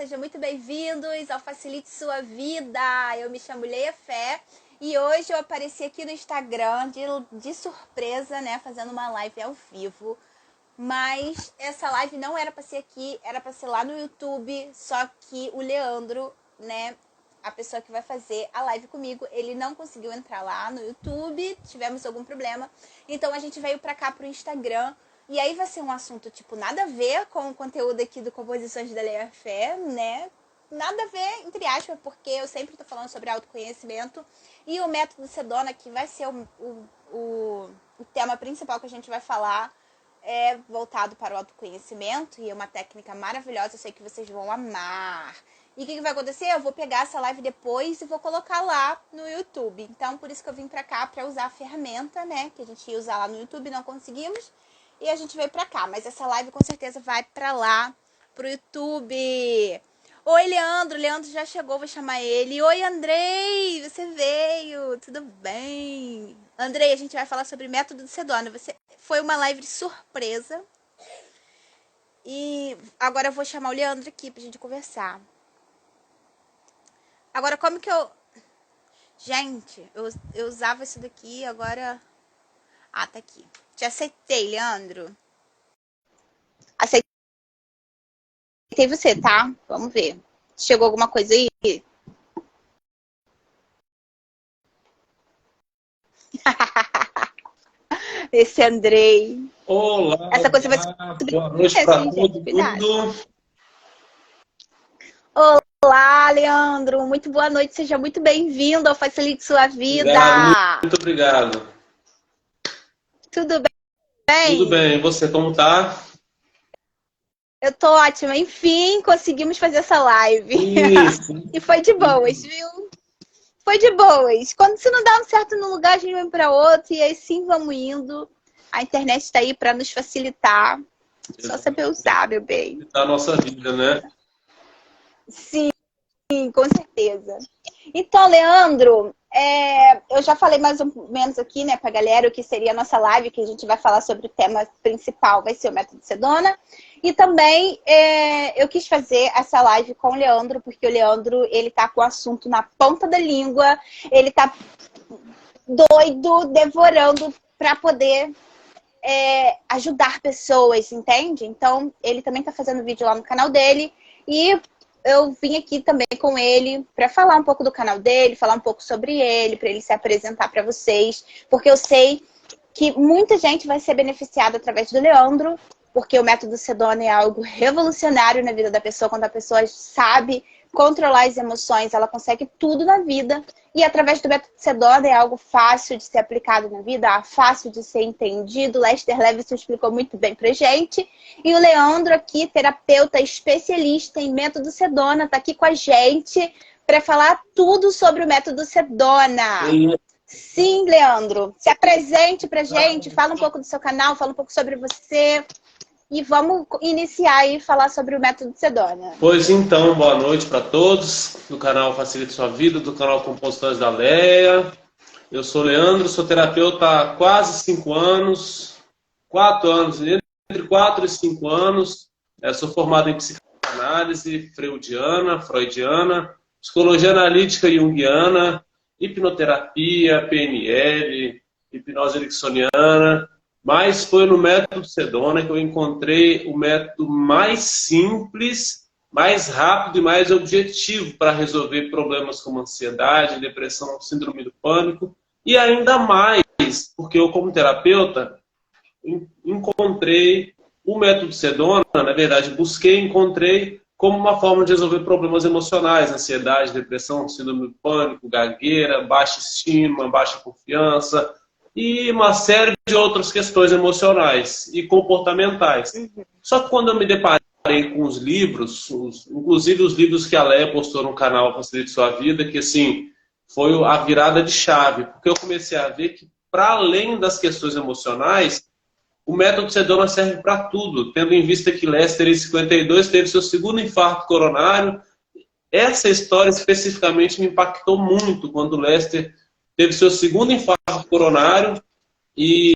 sejam muito bem-vindos ao Facilite Sua Vida. Eu me chamo Leia Fé e hoje eu apareci aqui no Instagram de surpresa, né, fazendo uma live ao vivo. Mas essa live não era para ser aqui, era para ser lá no YouTube, só que o Leandro, né, a pessoa que vai fazer a live comigo, ele não conseguiu entrar lá no YouTube, tivemos algum problema. Então a gente veio para cá pro Instagram. E aí vai ser um assunto, tipo, nada a ver com o conteúdo aqui do Composições da Leia Fé, né? Nada a ver, entre aspas, porque eu sempre tô falando sobre autoconhecimento. E o método Sedona, que vai ser o tema principal que a gente vai falar, é voltado para o autoconhecimento. E é uma técnica maravilhosa, eu sei que vocês vão amar. E o que vai acontecer? Eu vou pegar essa live depois e vou colocar lá no YouTube. Então, por isso que eu vim pra cá, pra usar a ferramenta, né? Que a gente ia usar lá no YouTube, não conseguimos. E a gente veio pra cá, mas essa live com certeza vai pra lá, pro YouTube. Oi, Leandro. Leandro já chegou, vou chamar ele. Oi, Andrei, você veio, tudo bem? Andrei, a gente vai falar sobre método de Sedona. Foi uma live de surpresa. E agora eu vou chamar o Leandro aqui pra gente conversar. Agora, como que eu... Gente, eu usava isso daqui, agora... Ah, tá aqui. Te aceitei, Leandro. Aceitei você, tá? Vamos ver. Chegou alguma coisa aí? Esse Andrei. Olá, Essa coisa vai boa noite para todo mundo. Olá, Leandro. Muito boa noite. Seja muito bem-vindo ao Facilite Sua Vida. Obrigado, muito obrigado. Tudo bem? Tudo bem. E você, como tá? Eu tô ótima. Enfim, conseguimos fazer essa live. Isso. E foi de boas, viu? Foi de boas. Quando se não dá um certo num lugar, a gente vai para outro. E aí sim vamos indo. A internet está aí para nos facilitar. Só saber usar, meu bem. Da nossa vida, né? Sim, com certeza. Então, Leandro, eu já falei mais ou menos aqui, né, pra galera, o que seria a nossa live, que a gente vai falar sobre o tema principal, vai ser o método Sedona. E também eu quis fazer essa live com o Leandro, porque o Leandro, ele tá com o assunto na ponta da língua, ele tá doido, devorando para poder ajudar pessoas, entende? Então, ele também tá fazendo vídeo lá no canal dele e eu vim aqui também com ele para falar um pouco do canal dele, falar um pouco sobre ele, para ele se apresentar para vocês, porque eu sei que muita gente vai ser beneficiada através do Leandro, porque o método Sedona é algo revolucionário na vida da pessoa. Quando a pessoa sabe controlar as emoções, ela consegue tudo na vida. E através do método Sedona é algo fácil de ser aplicado na vida, fácil de ser entendido. Lester Levinson explicou muito bem pra gente. E o Leandro aqui, terapeuta especialista em método Sedona, tá aqui com a gente para falar tudo sobre o método Sedona. Sim, Leandro. Se apresente pra gente, fala um pouco do seu canal, fala um pouco sobre você. E vamos iniciar aí falar sobre o método Sedona. Pois então, boa noite para todos do canal Facilite Sua Vida, do canal Composições da Leia. Eu sou Leandro, sou terapeuta há quase 5 anos, 4 anos, entre 4 e 5 anos. Sou formado em psicanálise freudiana, psicologia analítica junguiana, hipnoterapia, PNL, hipnose ericksoniana. Mas foi no método Sedona que eu encontrei o método mais simples, mais rápido e mais objetivo para resolver problemas como ansiedade, depressão, síndrome do pânico. E ainda mais, porque eu como terapeuta encontrei o método Sedona, na verdade encontrei como uma forma de resolver problemas emocionais, ansiedade, depressão, síndrome do pânico, gagueira, baixa estima, baixa confiança, e uma série de outras questões emocionais e comportamentais. Só que quando eu me deparei com os livros, inclusive os livros que a Leia postou no canal Facilite Sua Vida, que assim, foi a virada de chave, porque eu comecei a ver que, para além das questões emocionais, o método Sedona serve para tudo, tendo em vista que Lester, em 52, teve seu segundo infarto coronário. Essa história especificamente me impactou muito quando Lester teve seu segundo infarto coronário e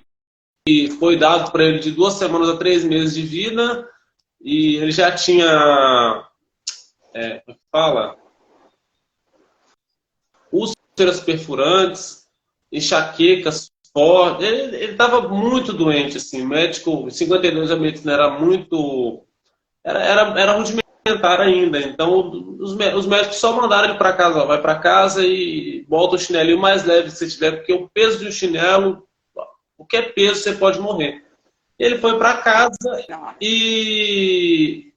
foi dado para ele de 2 semanas a 3 meses de vida, e ele já tinha fala, úlceras perfurantes, enxaquecas fortes. Ele estava muito doente, assim. O médico, em 52, a medicina era muito... Era rudimentar ainda. Então, os médicos só mandaram ele para casa. Ó, vai para casa e bota o chinelinho mais leve que você tiver, porque o peso de um chinelo, qualquer peso, você pode morrer. Ele foi para casa e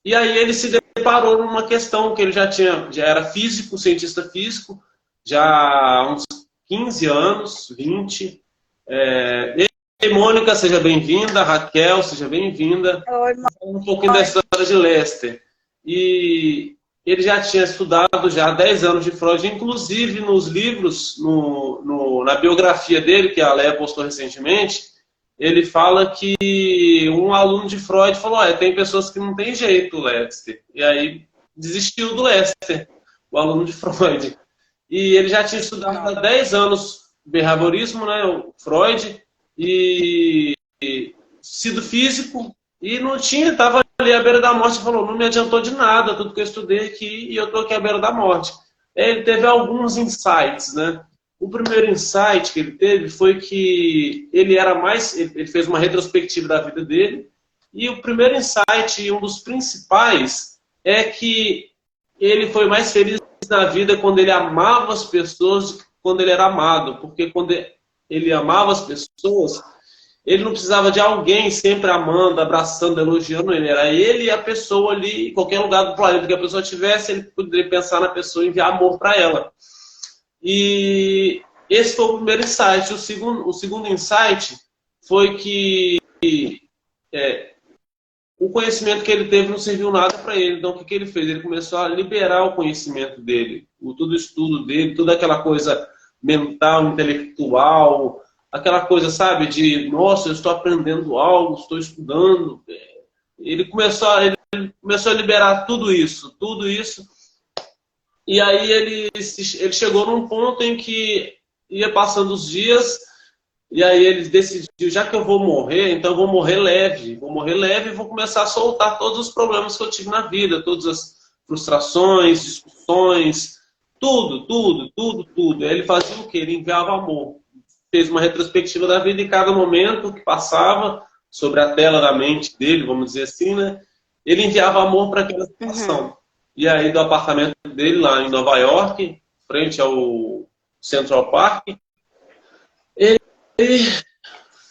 aí ele se deparou numa questão que ele já era físico, cientista físico, já há uns 15 anos, 20. E Mônica, seja bem-vinda. Raquel, seja bem-vinda. Oi, Um pouquinho da história de Lester. E ele já tinha estudado já há 10 anos de Freud, inclusive nos livros, na biografia dele, que a Léa postou recentemente, ele fala que um aluno de Freud falou, tem pessoas que não tem jeito, Lester. E aí desistiu do Lester, o aluno de Freud. E ele já tinha estudado há 10 anos behaviorismo, né, o Freud, e sido físico, e não tinha, estava ali à beira da morte, e falou, não me adiantou de nada, tudo que eu estudei aqui, e eu estou aqui à beira da morte. Ele teve alguns insights, né? O primeiro insight que ele teve foi que ele fez uma retrospectiva da vida dele, e o primeiro insight, e um dos principais, é que ele foi mais feliz na vida quando ele amava as pessoas do que quando ele era amado, porque quando ele amava as pessoas, ele não precisava de alguém sempre amando, abraçando, elogiando ele. Era ele e a pessoa ali, em qualquer lugar do planeta que a pessoa tivesse, ele poderia pensar na pessoa e enviar amor para ela. E esse foi o primeiro insight. O segundo insight foi que o conhecimento que ele teve não serviu nada para ele. Então, o que ele fez? Ele começou a liberar o conhecimento dele, todo o estudo dele, toda aquela coisa mental, intelectual, aquela coisa, sabe, de, nossa, eu estou aprendendo algo, estou estudando. Ele começou a liberar tudo isso. E aí ele chegou num ponto em que ia passando os dias, e aí ele decidiu, já que eu vou morrer, então eu vou morrer leve. Vou morrer leve e vou começar a soltar todos os problemas que eu tive na vida, todas as frustrações, discussões, tudo. Aí ele fazia o quê? Ele enviava amor. Fez uma retrospectiva da vida, e cada momento que passava sobre a tela da mente dele, vamos dizer assim, né? Ele enviava amor para aquela situação. E aí, do apartamento dele lá em Nova York, frente ao Central Park, ele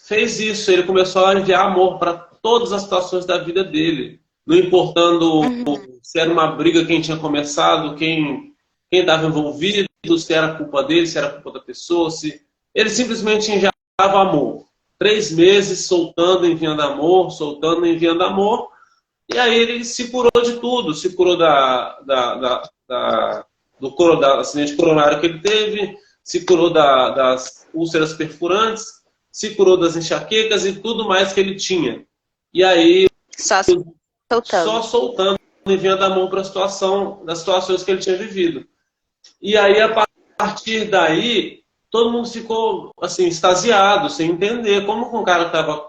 fez isso. Ele começou a enviar amor para todas as situações da vida dele, não importando se era uma briga, quem tinha começado, quem estava envolvido, se era culpa dele, se era culpa da pessoa, ele simplesmente enviava amor. 3 meses soltando, enviando amor, soltando, enviando amor. E aí ele se curou de tudo. Se curou do acidente coronário que ele teve, se curou das úlceras perfurantes, se curou das enxaquecas e tudo mais que ele tinha. E aí, só soltando, enviando amor para das situações que ele tinha vivido. E aí, a partir daí, todo mundo ficou assim, extasiado, sem entender como que um cara que estava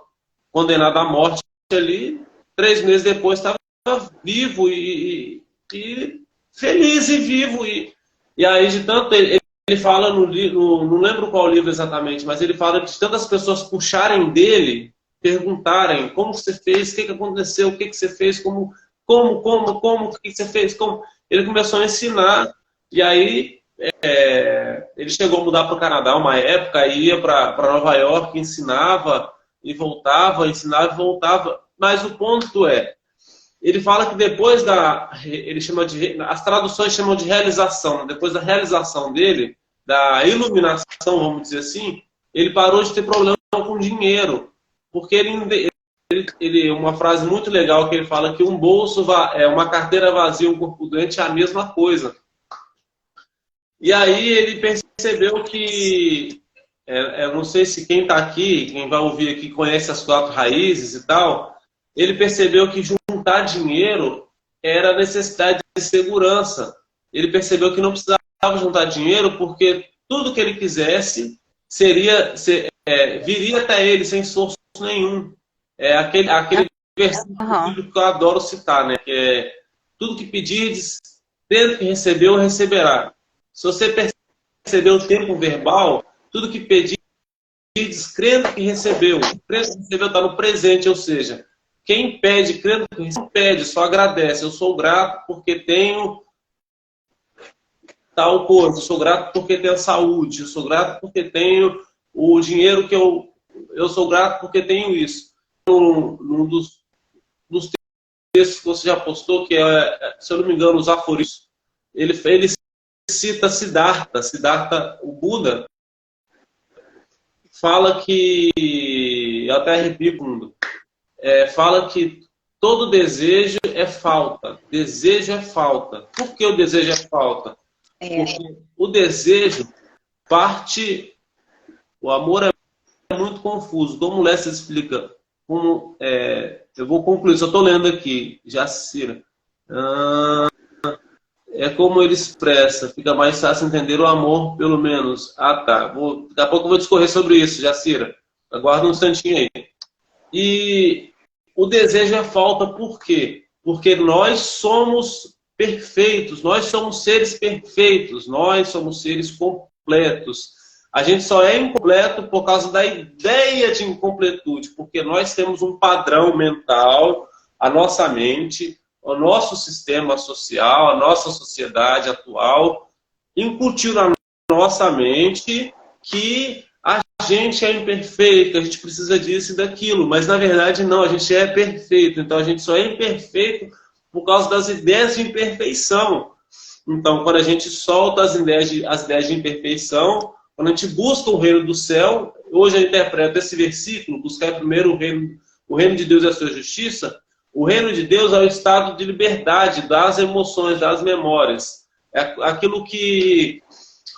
condenado à morte ali, 3 meses depois estava vivo e feliz e vivo. E aí, de tanto, ele fala no livro, não lembro qual livro exatamente, mas ele fala de tantas pessoas puxarem dele, perguntarem como você fez, o que aconteceu, o que você fez, como, o que você fez, como. Ele começou a ensinar, e aí ele chegou a mudar para o Canadá uma época, ia para Nova York, ensinava e voltava, ensinava e voltava. Mas o ponto ele fala que depois as traduções chamam de realização, depois da realização dele, da iluminação, vamos dizer assim, ele parou de ter problema com dinheiro, porque uma frase muito legal que ele fala que um bolso, uma carteira vazia, um corpo doente é a mesma coisa. E aí ele percebeu que, eu não sei se quem está aqui, quem vai ouvir aqui, conhece as 4 raízes e tal, ele percebeu que juntar dinheiro era necessidade de segurança. Ele percebeu que não precisava juntar dinheiro porque tudo que ele quisesse viria até ele sem esforço nenhum. Aquele versículo bíblico que eu adoro citar, né? Que Tudo que pedirdes, crendo que recebeu, receberá. Se você perceber o tempo verbal, tudo que pedirdes, crendo que recebeu. Crendo que recebeu está no presente, ou seja, quem pede, crendo que recebeu, não pede, só agradece. Eu sou grato porque tenho tal coisa, eu sou grato porque tenho saúde, eu sou grato porque tenho o dinheiro que eu sou grato porque tenho isso. Um dos textos que você já postou, que é, se eu não me engano, os aforismos, ele cita Siddhartha, o Buda, fala que, eu até arrepio, fala que todo desejo é falta. Desejo é falta. Por que o desejo é falta? Porque o desejo parte... O amor é muito confuso. Como o Lessa explica? Eu vou concluir, só estou lendo aqui, Jacira. É como ele expressa, fica mais fácil entender o amor, pelo menos. Ah, tá. Daqui a pouco eu vou discorrer sobre isso, Jacira. Aguarda um instantinho aí. E o desejo é falta por quê? Porque nós somos perfeitos, nós somos seres perfeitos, nós somos seres completos. A gente só é incompleto por causa da ideia de incompletude, porque nós temos um padrão mental, a nossa mente, o nosso sistema social, a nossa sociedade atual, incutiu na nossa mente que a gente é imperfeito, que a gente precisa disso e daquilo, mas na verdade não, a gente é perfeito, então a gente só é imperfeito por causa das ideias de imperfeição. Então, quando a gente solta as ideias de imperfeição, quando a gente busca o reino do céu, hoje eu interpreto esse versículo, buscar primeiro o reino de Deus e a sua justiça. O reino de Deus é o estado de liberdade das emoções, das memórias. É aquilo que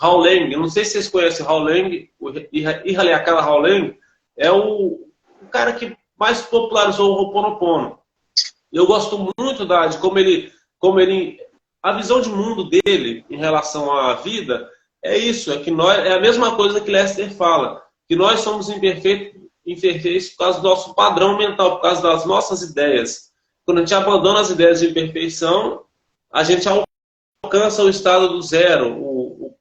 Howling, eu não sei se vocês conhecem Howling, o Ihaleakala Howling, é o cara que mais popularizou o Ho'oponopono. Eu gosto muito de como ele, a visão de mundo dele em relação à vida é isso, é que é a mesma coisa que Lester fala, que nós somos imperfeitos por causa do nosso padrão mental, por causa das nossas ideias. Quando a gente abandona as ideias de imperfeição, a gente alcança o estado do zero, o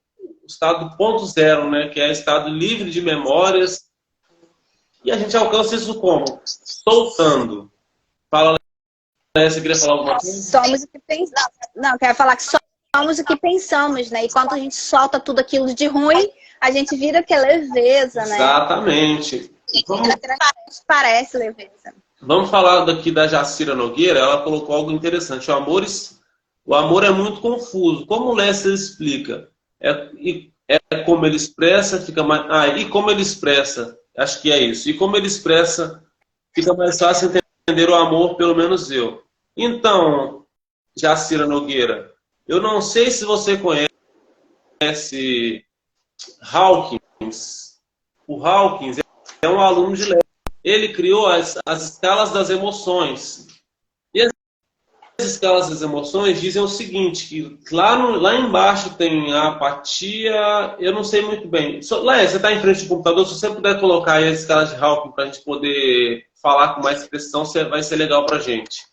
estado do ponto zero, né? Que é o estado livre de memórias. E a gente alcança isso como? Soltando. Fala, você queria falar alguma coisa? Somos o que pensamos. Não, quero falar que somos o que pensamos, né? E quando a gente solta tudo aquilo de ruim, a gente vira que é leveza, né? Exatamente. Parece leveza. Vamos falar daqui da Jacira Nogueira. Ela colocou algo interessante. O amor é muito confuso. Como o Lester explica? É como ele expressa, fica mais... e como ele expressa? Acho que é isso. E como ele expressa, fica mais fácil entender o amor, pelo menos eu. Então, Jacira Nogueira, eu não sei se você conhece Hawkins. O Hawkins é um aluno de Lester. Ele criou as escalas das emoções. E as escalas das emoções dizem o seguinte, que lá embaixo tem a apatia, eu não sei muito bem. Léa, você está em frente do computador, se você puder colocar aí as escalas de Hawkins para a gente poder falar com mais precisão, vai ser legal para a gente.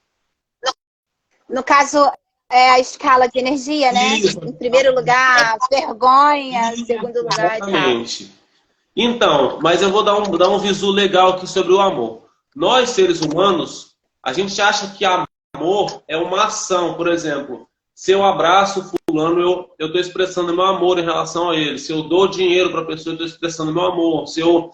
No caso, é a escala de energia, né? Isso. Em primeiro lugar, vergonha, em segundo lugar... Exatamente. Então, mas eu vou dar um visu legal aqui sobre o amor. Nós, seres humanos, a gente acha que amor é uma ação. Por exemplo, se eu abraço fulano, eu estou expressando meu amor em relação a ele. Se eu dou dinheiro para a pessoa, eu estou expressando meu amor. Se eu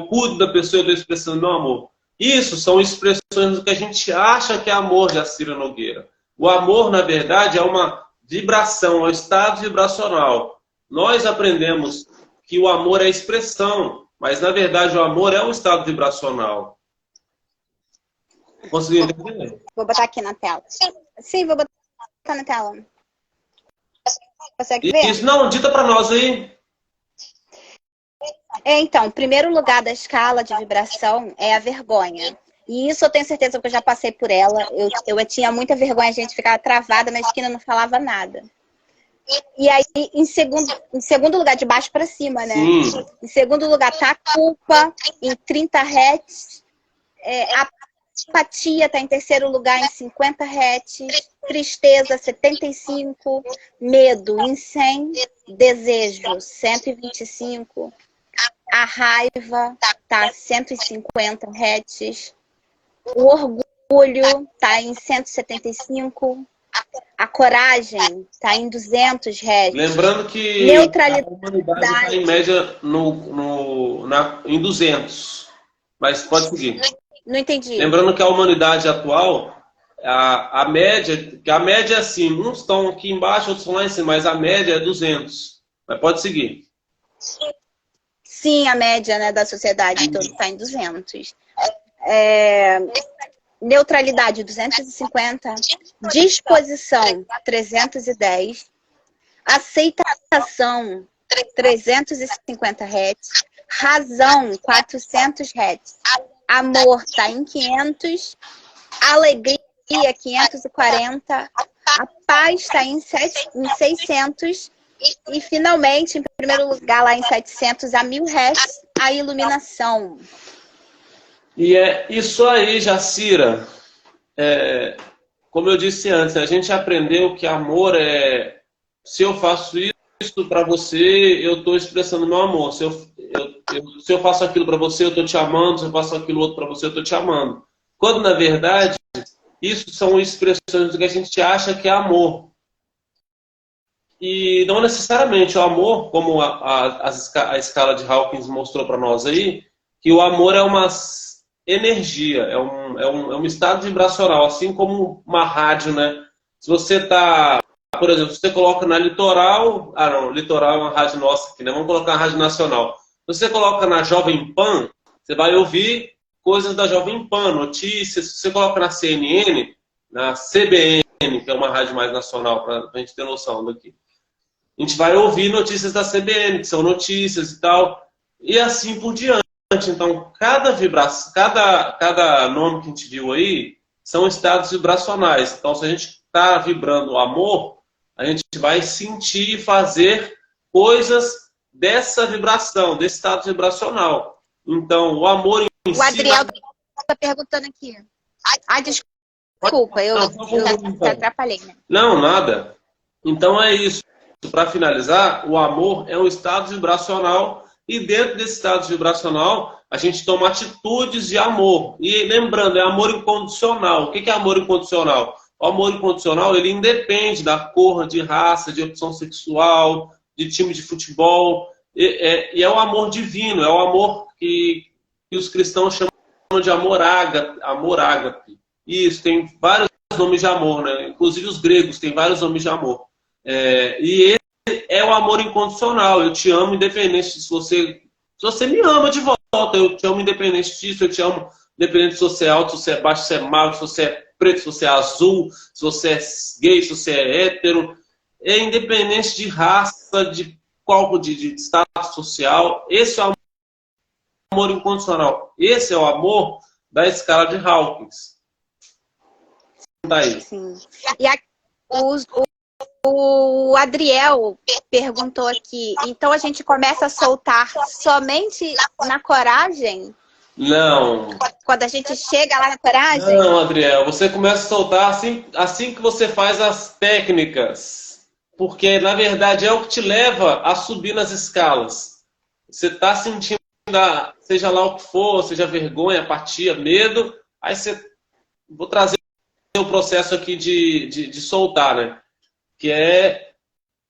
cuido da pessoa, eu estou expressando meu amor. Isso são expressões do que a gente acha que é amor, Jacira Nogueira. O amor, na verdade, é uma vibração, é um estado vibracional. Nós aprendemos que o amor é expressão, mas na verdade o amor é um estado vibracional. Conseguiu entender? Vou botar aqui na tela. Sim, vou botar na tela. Consegue ver? Isso, não, dita para nós aí. Então, primeiro lugar da escala de vibração é a vergonha. E isso eu tenho certeza que eu já passei por ela. Eu tinha muita vergonha, a gente ficava travada na esquina, não falava nada. E aí, em segundo lugar, de baixo para cima, né? Sim. Em segundo lugar, tá a culpa. Em 30 Hz, Empatia está em terceiro lugar em 50 Hz. Tristeza, 75. Medo, em 100. Desejo, 125. A raiva está 150 Hz. O orgulho está em 175. A coragem está em 200 Hz. Lembrando que neutralidade, a humanidade está em média em 200. Mas pode seguir. Não entendi. Lembrando que a humanidade atual, a média é assim, uns estão aqui embaixo, outros estão lá em cima, mas a média é 200. Mas pode seguir. Sim, a média, né, da sociedade toda está em 200. Neutralidade, 250. Disposição, 310. Aceitação, 350 Hz. Razão, 400 Hz. Amor está em 500. Alegria, 540. A paz está em 600. E, finalmente, em primeiro lugar, lá em 700, a 1000 Hz, a iluminação. E é isso aí, Jacira. Como eu disse antes, a gente aprendeu que amor é... Se eu faço isso para você, eu estou expressando meu amor. Se eu faço aquilo para você, eu estou te amando. Se eu faço aquilo outro para você, eu estou te amando. Quando, na verdade, isso são expressões do que a gente acha que é amor. E não necessariamente o amor, como a escala de Hawkins mostrou para nós aí, que o amor é uma energia, é um estado vibracional, assim como uma rádio, né? Se você está, por exemplo, você coloca na Litoral, Litoral é uma rádio nossa aqui, né? Vamos colocar na Rádio Nacional. Se você coloca na Jovem Pan, você vai ouvir coisas da Jovem Pan, notícias. Se você coloca na CNN, na CBN, que é uma rádio mais nacional, para a gente ter noção daqui. A gente vai ouvir notícias da CBN, que são notícias e tal, e assim por diante. Então, cada vibração, cada nome que a gente viu aí, são estados vibracionais. Então, se a gente está vibrando o amor, a gente vai sentir e fazer coisas dessa vibração, desse estado vibracional. Então, o amor em si... O Adriel está perguntando aqui. Desculpa, eu te atrapalhei, né? Não, nada. Então, é isso. Para finalizar, o amor é um estado vibracional e dentro desse estado vibracional a gente toma atitudes de amor. E lembrando, é amor incondicional. O que é amor incondicional? O amor incondicional, ele independe da cor, de raça, de opção sexual, de time de futebol. E é o amor divino, é o amor que os cristãos chamam de amor ágape. Isso, tem vários nomes de amor, né? Inclusive os gregos têm vários nomes de amor. E esse é o amor incondicional. Eu te amo independente se você me ama de volta. Eu te amo independente disso. Eu te amo independente se você é alto, se você é baixo, se você é magro, se você é preto, se você é azul, se você é gay, se você é hétero. É independente de raça, de status social. Esse é o amor incondicional. Esse é o amor da escala de Hawkins. Daí. Sim. E o Adriel perguntou aqui, então a gente começa a soltar somente na coragem? Não. Quando a gente chega lá na coragem? Não, Adriel, você começa a soltar assim que você faz as técnicas. Porque, na verdade, é o que te leva a subir nas escalas. Você está sentindo, seja lá o que for, seja vergonha, apatia, medo, aí vou trazer o processo aqui de soltar, né? Que é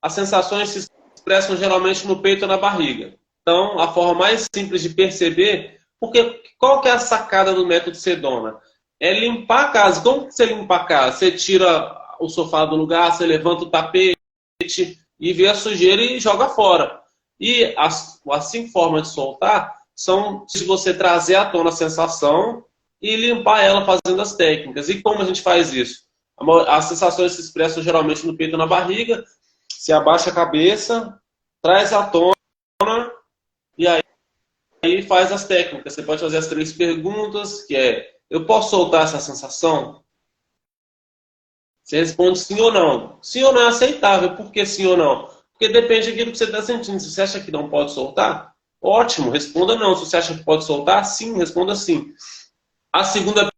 as sensações se expressam geralmente no peito ou na barriga. Então, a forma mais simples de perceber, porque qual que é a sacada do método Sedona? É limpar a casa. Como que você limpa a casa? Você tira o sofá do lugar, você levanta o tapete e vê a sujeira e joga fora. E as 5 formas de soltar são de você trazer à tona a sensação e limpar ela fazendo as técnicas. E como a gente faz isso? As sensações se expressam geralmente no peito ou na barriga. Se abaixa a cabeça, traz à tona e aí faz as técnicas. Você pode fazer as 3 perguntas, que é: eu posso soltar essa sensação? Você responde sim ou não. Sim ou não é aceitável. Por que sim ou não? Porque depende daquilo que você está sentindo. Se você acha que não pode soltar, ótimo, responda não. Se você acha que pode soltar, sim, responda sim. A segunda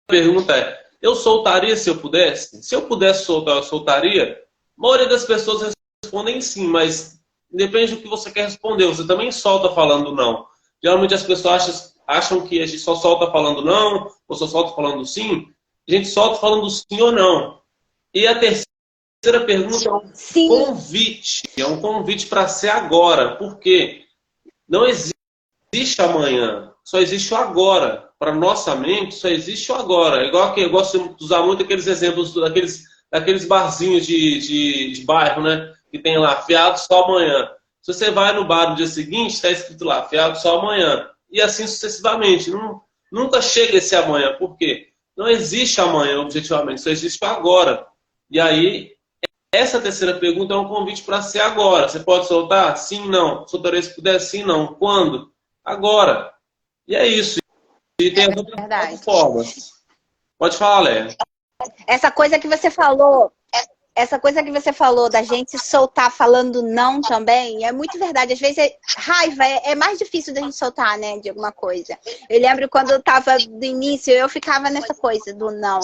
pergunta é, eu soltaria se eu pudesse? Se eu pudesse soltar, eu soltaria? A maioria das pessoas respondem sim, mas depende do que você quer responder. Você também solta falando não. Geralmente as pessoas acham que a gente só solta falando não, ou só solta falando sim. A gente solta falando sim ou não. E a terceira pergunta é um convite. É um convite para ser agora. Por quê? Não existe amanhã, só existe o agora. Para nossa mente, só existe o agora. Igual que eu gosto de usar muito aqueles exemplos daqueles barzinhos de bairro, né? Que tem lá, fiado só amanhã. Se você vai no bar no dia seguinte, está escrito lá, fiado só amanhã. E assim sucessivamente. Nunca chega esse amanhã. Por quê? Não existe amanhã, objetivamente, só existe o agora. E aí, essa terceira pergunta é um convite para ser agora. Você pode soltar? Sim, não. Soltaria se puder? Sim, não. Quando? Agora. E é isso. E tem outras formas. Pode falar, Léa. Essa coisa que você falou da gente soltar falando não também, é muito verdade. Às vezes, raiva é mais difícil da gente soltar, né, de alguma coisa. Eu lembro quando eu tava no início, eu ficava nessa coisa do não.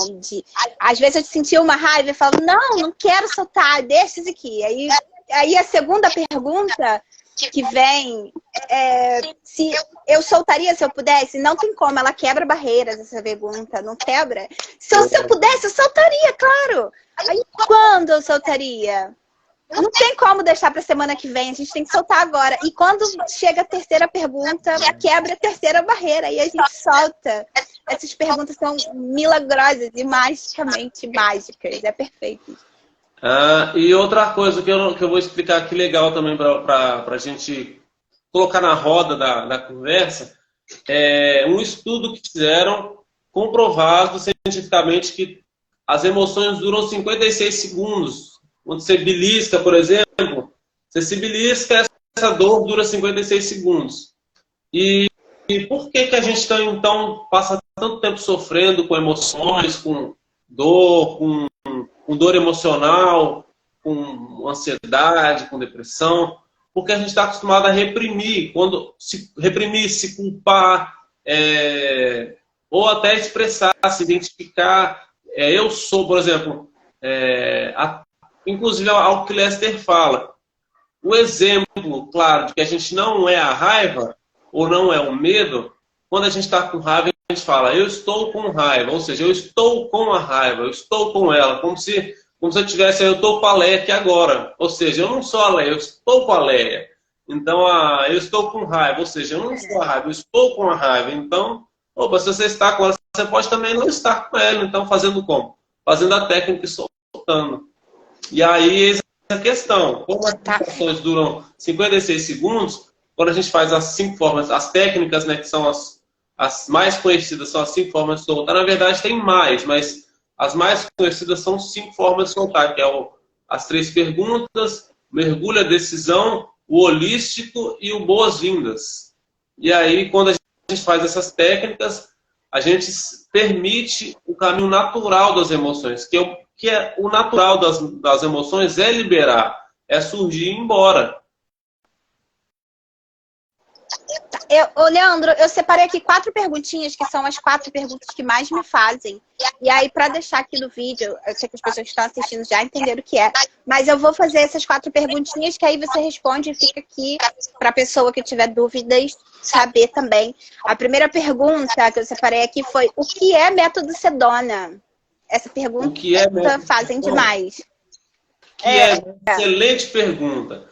Às vezes eu sentia uma raiva e falava, não quero soltar, deixa isso aqui. Aí a segunda pergunta que vem, se eu soltaria se eu pudesse, não tem como, ela quebra barreiras, essa pergunta, não quebra? Se eu pudesse, eu soltaria, claro. Aí quando eu soltaria? Não tem como deixar para semana que vem, a gente tem que soltar agora. E quando chega a terceira pergunta, quebra a terceira barreira e a gente solta. Essas perguntas são milagrosas e magicamente mágicas, é perfeito. E outra coisa que eu vou explicar aqui legal também para a gente colocar na roda da conversa, é um estudo que fizeram comprovado cientificamente que as emoções duram 56 segundos. Quando você belisca, por exemplo, você se belisca, essa dor dura 56 segundos. E por que a gente então passa tanto tempo sofrendo com emoções, com dor, com dor emocional, com ansiedade, com depressão? Porque a gente está acostumado a reprimir, reprimir, se culpar, ou até expressar, se identificar. Eu sou, por exemplo, inclusive ao que Lester fala, o exemplo, claro, de que a gente não é a raiva, ou não é o medo, quando a gente está com raiva, a gente fala, eu estou com raiva, ou seja, eu estou com a raiva, eu estou com ela, como se eu tivesse, eu estou com a Leia aqui agora. Ou seja, eu não sou a Leia, eu estou com a Leia. Então, eu estou com raiva, ou seja, eu não sou a raiva, eu estou com a raiva. Então, se você está com ela, você pode também não estar com ela. Então, fazendo como? Fazendo a técnica e soltando. E aí, essa é a questão. Como as sensações duram 56 segundos, quando a gente faz as 5 formas, as técnicas, né, que são as mais conhecidas, são as 5 formas de soltar. Na verdade, tem mais, mas as mais conhecidas são 5 formas de soltar, que é as 3 perguntas, mergulho, a decisão, o holístico e o boas-vindas. E aí, quando a gente faz essas técnicas, a gente permite o caminho natural das emoções, que é o natural das emoções é liberar, é surgir e ir embora. Leandro, eu separei aqui 4 perguntinhas, que são as 4 perguntas que mais me fazem. E aí, para deixar aqui no vídeo, eu sei que as pessoas que estão assistindo já entenderam o que é, mas eu vou fazer essas 4 perguntinhas que aí você responde e fica aqui para a pessoa que tiver dúvidas saber também. A primeira pergunta que eu separei aqui foi: o que é método Sedona? Essa pergunta fazem demais. Excelente pergunta.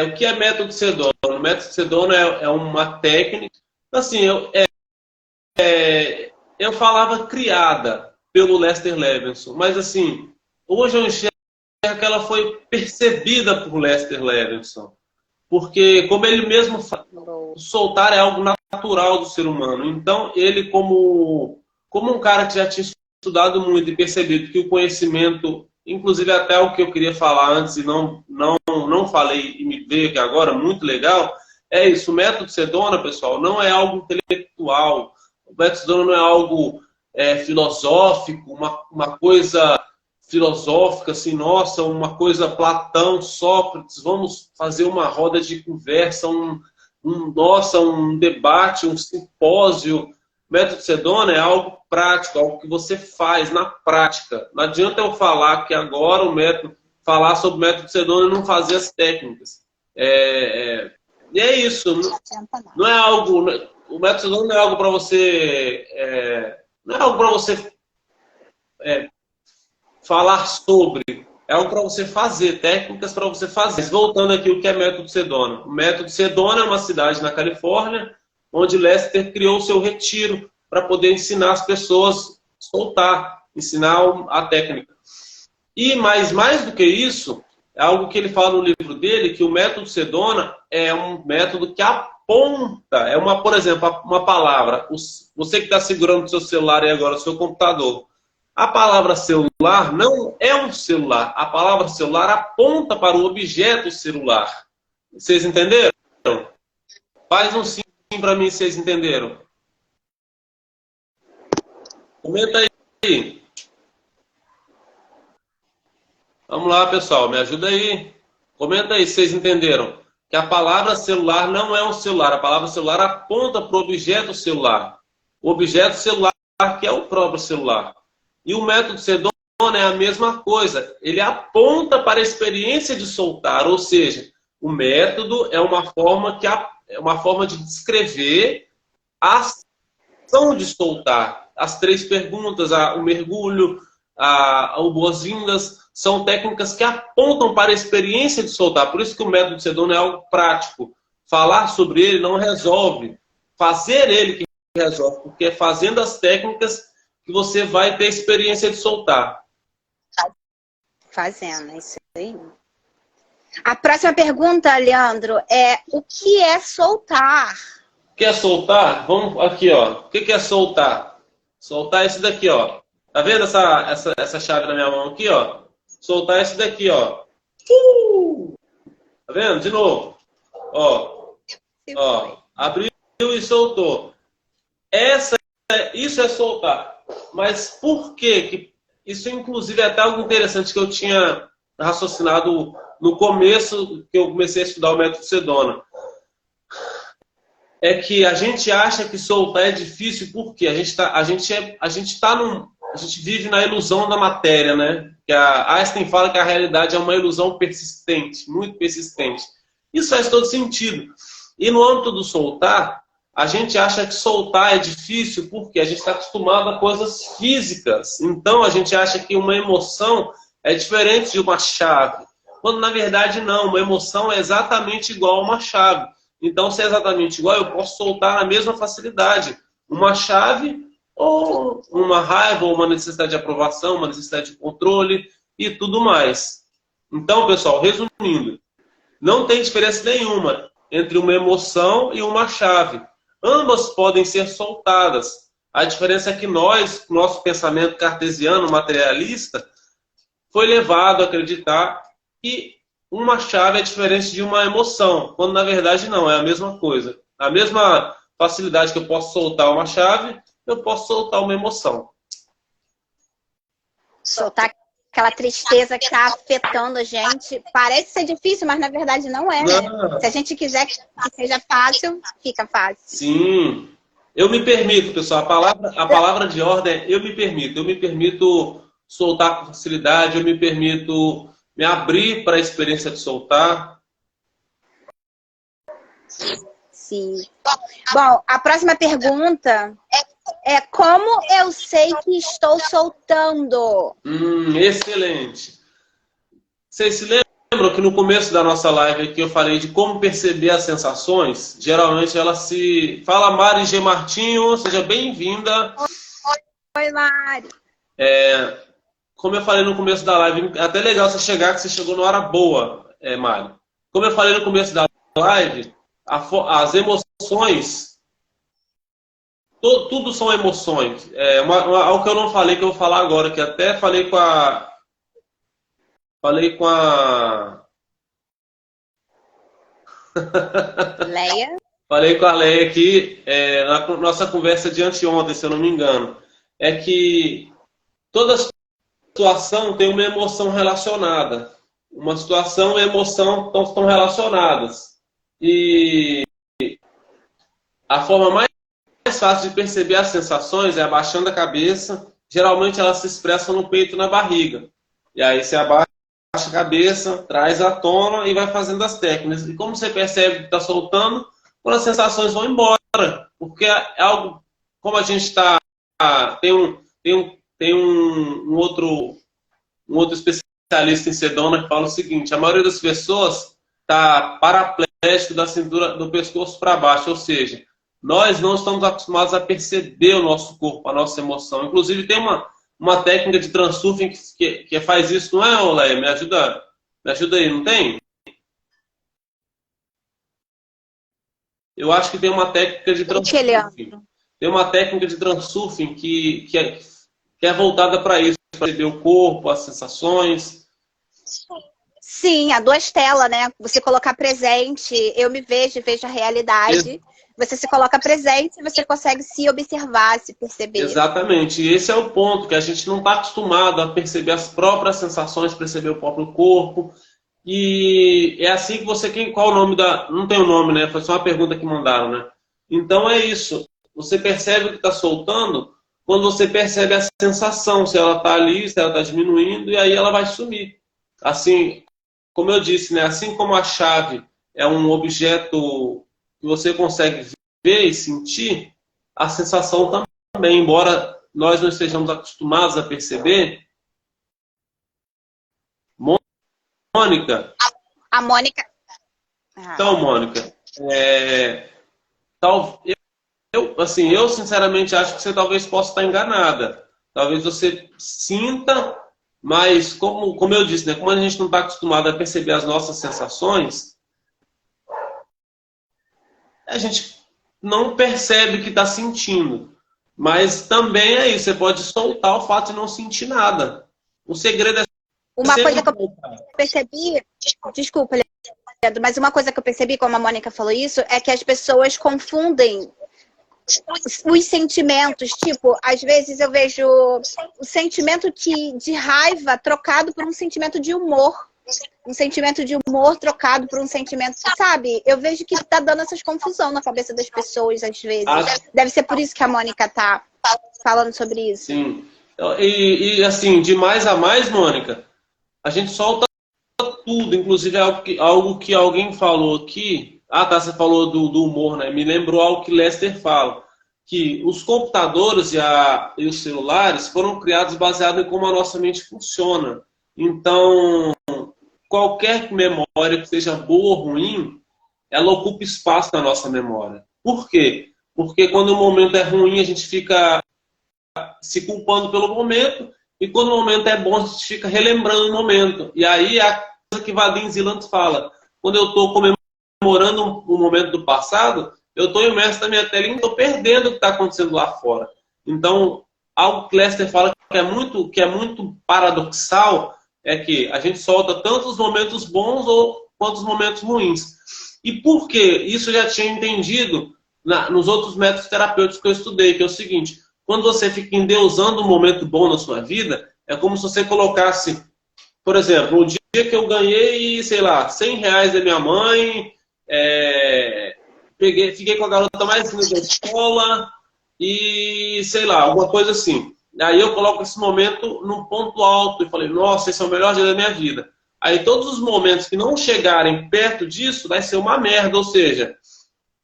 O que é método Sedona? O método Sedona é uma técnica, assim, eu falava criada pelo Lester Levinson, mas assim, hoje eu enxergo que ela foi percebida por Lester Levinson, porque como ele mesmo fala, soltar é algo natural do ser humano. Então ele, como um cara que já tinha estudado muito e percebido que o conhecimento, inclusive até o que eu queria falar antes e não falei e me veio aqui agora, muito legal, é isso. O método Sedona, pessoal, não é algo intelectual. O método Sedona não é algo filosófico, uma coisa filosófica, assim, nossa, uma coisa Platão, Sócrates, vamos fazer uma roda de conversa, um debate, um simpósio. Método Sedona é algo prático, algo que você faz na prática. Não adianta eu falar que agora falar sobre o método Sedona e não fazer as técnicas. E é isso. Não é algo. O método Sedona não é algo para você. Não é algo para você falar sobre. É algo para você fazer, técnicas para você fazer. Voltando aqui, o que é método Sedona? O método Sedona é uma cidade na Califórnia, onde Lester criou o seu retiro para poder ensinar as pessoas a soltar, ensinar a técnica. E mais do que isso, é algo que ele fala no livro dele, que o método Sedona é um método que aponta, por exemplo, uma palavra. Você que está segurando o seu celular aí agora, o seu computador, a palavra celular não é um celular. A palavra celular aponta para o objeto celular. Vocês entenderam? Faz um sim para mim, se vocês entenderam. Comenta aí. Vamos lá, pessoal, me ajuda aí. Comenta aí se vocês entenderam. Que a palavra celular não é um celular. A palavra celular aponta para o objeto celular. O objeto celular que é o próprio celular. E o método Sedona é a mesma coisa. Ele aponta para a experiência de soltar. Ou seja, o método é uma forma de descrever a ação de soltar. As 3 perguntas, o mergulho, o boas-vindas, são técnicas que apontam para a experiência de soltar. Por isso que o método Sedona é algo prático. Falar sobre ele não resolve. Fazer ele que resolve. Porque é fazendo as técnicas que você vai ter a experiência de soltar. Fazendo, é isso aí. A próxima pergunta, Leandro, é o que é soltar? O que é soltar? Vamos aqui, ó. O que é soltar? Soltar é isso daqui, ó. Tá vendo essa chave na minha mão aqui, ó? Soltar é isso daqui, ó. Tá vendo? De novo. Ó. Abriu e soltou. Isso é soltar. Mas por quê? Isso, inclusive, é até algo interessante que eu tinha raciocinado no começo, que eu comecei a estudar o método Sedona. É que a gente acha que soltar é difícil porque a gente vive na ilusão da matéria, né? Que a Einstein fala que a realidade é uma ilusão persistente, muito persistente. Isso faz todo sentido. E no âmbito do soltar, a gente acha que soltar é difícil porque a gente está acostumado a coisas físicas. Então a gente acha que uma emoção é diferente de uma chave. Quando na verdade não, uma emoção é exatamente igual a uma chave. Então, se é exatamente igual, eu posso soltar na mesma facilidade. Uma chave, ou uma raiva, ou uma necessidade de aprovação, uma necessidade de controle e tudo mais. Então, pessoal, resumindo, não tem diferença nenhuma entre uma emoção e uma chave. Ambas podem ser soltadas. A diferença é que nosso pensamento cartesiano, materialista, foi levado a acreditar que uma chave é diferente de uma emoção, quando na verdade não, é a mesma coisa. A mesma facilidade que eu posso soltar uma chave, eu posso soltar uma emoção. Soltar aquela tristeza que está afetando a gente. Parece ser difícil, mas na verdade não é, né? Se a gente quiser que seja fácil, fica fácil. Sim. Eu me permito, pessoal, a palavra de ordem é eu me permito. Eu me permito soltar com facilidade, eu me permito me abrir para a experiência de soltar. Sim. Bom, a próxima pergunta é como eu sei que estou soltando? Excelente. Vocês se lembram que no começo da nossa live aqui eu falei de como perceber as sensações? Geralmente ela se... Fala, Mari G. Martinho, seja bem-vinda. Oi, Mari. Como eu falei no começo da live, é até legal você chegar, que você chegou na hora boa, Mari. Como eu falei no começo da live, as emoções, tudo são emoções. Algo que eu não falei, que eu vou falar agora, que até falei com a Leia. Falei com a Leia aqui, na nossa conversa de anteontem, se eu não me engano. É que toda situação tem uma emoção relacionada. Uma situação e emoção estão relacionadas. E a forma mais fácil de perceber as sensações é abaixando a cabeça. Geralmente elas se expressam no peito e na barriga. E aí você abaixa a cabeça, traz à tona e vai fazendo as técnicas. E como você percebe que está soltando, quando as sensações vão embora. Porque é algo, como a gente está... Um outro especialista em sedona que fala o seguinte: a maioria das pessoas está paraplégico da cintura, do pescoço para baixo, ou seja, nós não estamos acostumados a perceber o nosso corpo, a nossa emoção. Inclusive tem uma técnica de transurfing que faz isso, não é, Olé? Me ajuda aí, não tem? Eu acho que tem uma técnica de transurfing. Tem uma técnica de transurfing que é voltada para isso, para perceber o corpo, as sensações. Sim, a duas telas, né? Você colocar presente, eu me vejo a realidade. Você se coloca presente e você consegue se observar, se perceber. Exatamente. E esse é o ponto, que a gente não está acostumado a perceber as próprias sensações, perceber o próprio corpo. E é assim que você... Qual o nome da... Não tem o nome, né? Foi só uma pergunta que mandaram, né? Então é isso. Você percebe o que está soltando quando você percebe a sensação, se ela está ali, se ela está diminuindo, e aí ela vai sumir. Assim, como eu disse, né? Assim como a chave é um objeto que você consegue ver e sentir, a sensação também, embora nós não estejamos acostumados a perceber. Mônica? A Mônica... Então, Mônica, eu sinceramente acho que você talvez possa estar enganada. Talvez você sinta, mas como eu disse, né? Como a gente não está acostumado a perceber as nossas sensações, a gente não percebe que está sentindo. Mas também é isso, você pode soltar o fato de não sentir nada. O segredo é uma coisa que eu percebi, desculpa, Leandro, mas uma coisa que eu percebi, como a Mônica falou isso, é que as pessoas confundem os sentimentos. Tipo, às vezes eu vejo o sentimento de raiva trocado por um sentimento de humor. Um sentimento de humor trocado por um sentimento, sabe? Eu vejo que tá dando essas confusão na cabeça das pessoas, às vezes. Deve ser por isso que a Mônica tá falando sobre isso. Sim. E assim, de mais a mais, Mônica, a gente solta tudo. Inclusive, algo que alguém falou aqui. Ah, tá, você falou do humor, né? Me lembrou algo que Lester fala. Que os computadores e os celulares foram criados baseados em como a nossa mente funciona. Então, qualquer memória que seja boa ou ruim, ela ocupa espaço na nossa memória. Por quê? Porque quando o momento é ruim, a gente fica se culpando pelo momento, e quando o momento é bom, a gente fica relembrando o momento. E aí é a coisa que Vadim Zeland fala. Quando eu estou comemorando um momento do passado, eu estou imerso na minha tela e estou perdendo o que está acontecendo lá fora. Então, algo que Lester fala que é muito paradoxal é que a gente solta tanto os momentos bons quanto os momentos ruins. E por quê? Isso eu já tinha entendido nos outros métodos terapêuticos que eu estudei, que é o seguinte: quando você fica endeusando um momento bom na sua vida, é como se você colocasse, por exemplo, o dia que eu ganhei, sei lá, R$100 da minha mãe, fiquei com a garota mais linda da escola e, sei lá, alguma coisa assim. Aí eu coloco esse momento num ponto alto e falei, nossa, esse é o melhor dia da minha vida. Aí todos os momentos que não chegarem perto disso vai ser uma merda, ou seja,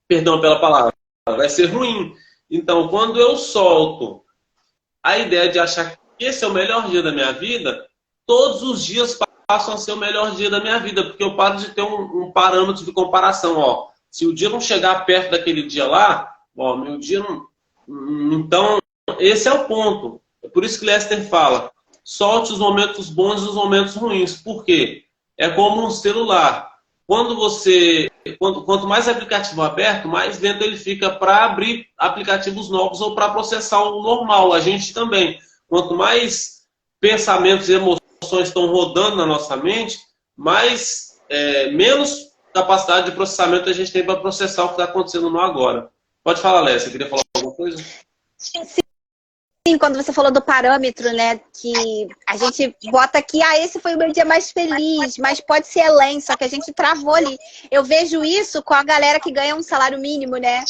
perdão pela palavra, vai ser ruim. Então, quando eu solto a ideia de achar que esse é o melhor dia da minha vida, todos os dias passam a ser o melhor dia da minha vida, porque eu paro de ter um parâmetro de comparação. Ó, se o dia não chegar perto daquele dia lá, ó, meu dia não... Então, esse é o ponto. É por isso que Lester fala, solte os momentos bons e os momentos ruins. Por quê? É como um celular. Quanto mais aplicativo aberto, mais lento ele fica para abrir aplicativos novos ou para processar o normal. A gente também. Quanto mais pensamentos e emoções estão rodando na nossa mente, menos capacidade de processamento a gente tem para processar o que está acontecendo no agora. Pode falar, Lécia. Queria falar alguma coisa? Sim, quando você falou do parâmetro, né, que a gente bota aqui, esse foi o meu dia mais feliz, mas pode ser além, só que a gente travou ali. Eu vejo isso com a galera que ganha um salário mínimo, né,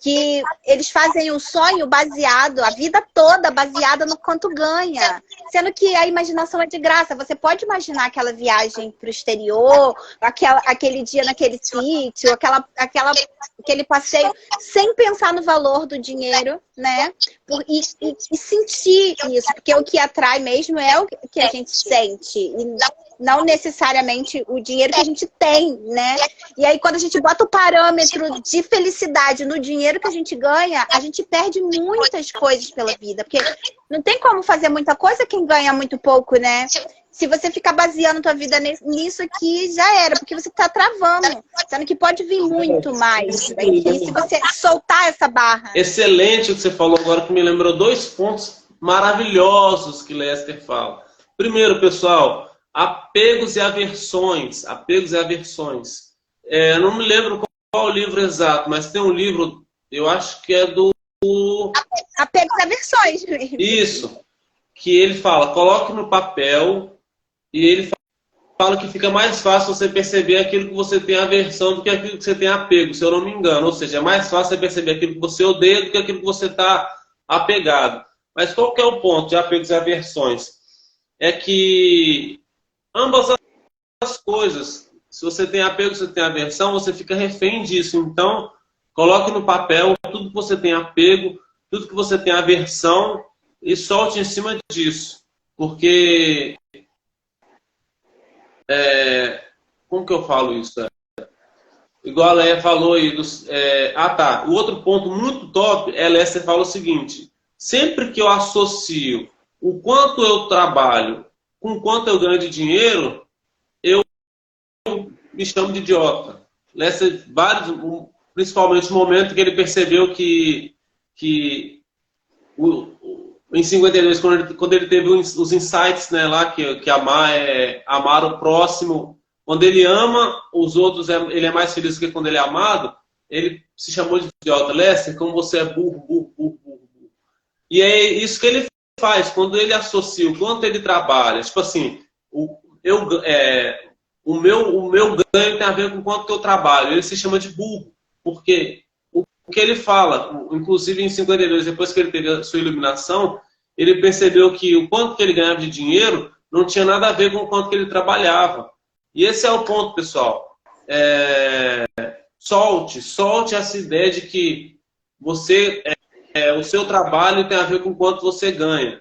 que eles fazem o sonho baseado, a vida toda baseada no quanto ganha. Sendo que a imaginação é de graça. Você pode imaginar aquela viagem para o exterior, aquele dia naquele sítio, aquele passeio, sem pensar no valor do dinheiro, né? E sentir isso, porque o que atrai mesmo é o que a gente sente. E não necessariamente o dinheiro que a gente tem, né? E aí, quando a gente bota o parâmetro de felicidade no dinheiro que a gente ganha, a gente perde muitas coisas pela vida. Porque não tem como fazer muita coisa quem ganha muito pouco, né? Se você ficar baseando tua vida nisso aqui, já era. Porque você tá travando. Sendo que pode vir muito mais daqui, se você soltar essa barra. Excelente o que você falou agora, que me lembrou 2 pontos maravilhosos que Lester fala. Primeiro, pessoal, apegos e aversões. Apegos e aversões. Não me lembro qual o livro exato, mas tem um livro, eu acho que é do... Apegos e aversões. Isso. Que ele fala, coloque no papel, e ele fala que fica mais fácil você perceber aquilo que você tem aversão do que aquilo que você tem apego, se eu não me engano. Ou seja, é mais fácil você perceber aquilo que você odeia do que aquilo que você está apegado. Mas qual que é o ponto de apegos e aversões? É que ambas as coisas, se você tem apego, se você tem aversão, você fica refém disso. Então, coloque no papel tudo que você tem apego, tudo que você tem aversão e solte em cima disso. Porque, como que eu falo isso? Igual a Leia falou aí. O outro ponto muito top é a Lester fala o seguinte: sempre que eu associo o quanto eu trabalho com o quanto eu ganho de dinheiro, eu me chamo de idiota. Lester, principalmente no momento que ele percebeu que em 52, quando ele teve os insights, né, lá, que amar é amar o próximo. Quando ele ama os outros, ele é mais feliz do que quando ele é amado. Ele se chamou de idiota. Lester, como você é burro, burro, burro, burro. E é isso que ele faz, quando ele associa o quanto ele trabalha. Tipo assim, o meu ganho tem a ver com o quanto que eu trabalho. Ele se chama de burro. Porque o que ele fala, inclusive em 52, depois que ele teve a sua iluminação, ele percebeu que o quanto que ele ganhava de dinheiro não tinha nada a ver com o quanto que ele trabalhava. E esse é o ponto, pessoal. Solte essa ideia de que o seu trabalho tem a ver com o quanto você ganha.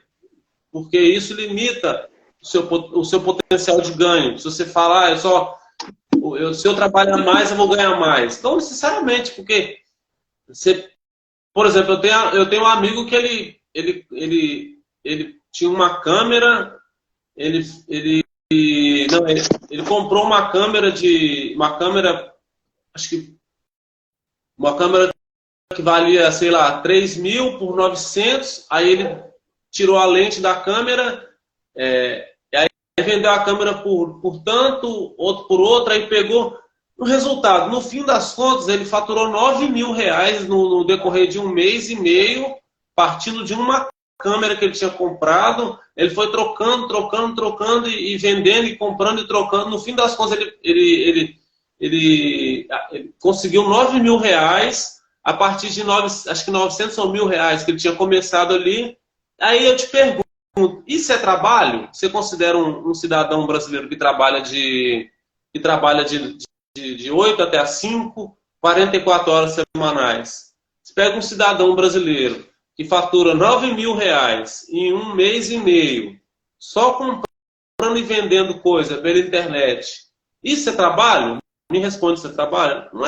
Porque isso limita o seu potencial de ganho. Se você falar, se eu trabalhar mais, eu vou ganhar mais. Não necessariamente, porque por exemplo, eu tenho um amigo que ele tinha uma câmera, ele comprou uma câmera acho que uma câmera que valia, sei lá, 3.000 por 900, aí ele tirou a lente da câmera, e aí vendeu a câmera por tanto, outro por outro, aí pegou. No resultado, no fim das contas, ele faturou R$9.000 no decorrer de 1 mês e meio, partindo de uma câmera que ele tinha comprado. Ele foi trocando e vendendo e comprando e trocando. No fim das contas, ele conseguiu R$9.000 a partir de acho que 900 ou R$1.000 que ele tinha começado ali. Aí eu te pergunto, isso é trabalho? Você considera um cidadão brasileiro que trabalha de 8 até as 5, 44 horas semanais? Você pega um cidadão brasileiro que fatura R$9.000 em 1 mês e meio, só comprando e vendendo coisa pela internet. Isso é trabalho? Me responde, isso é trabalho? Não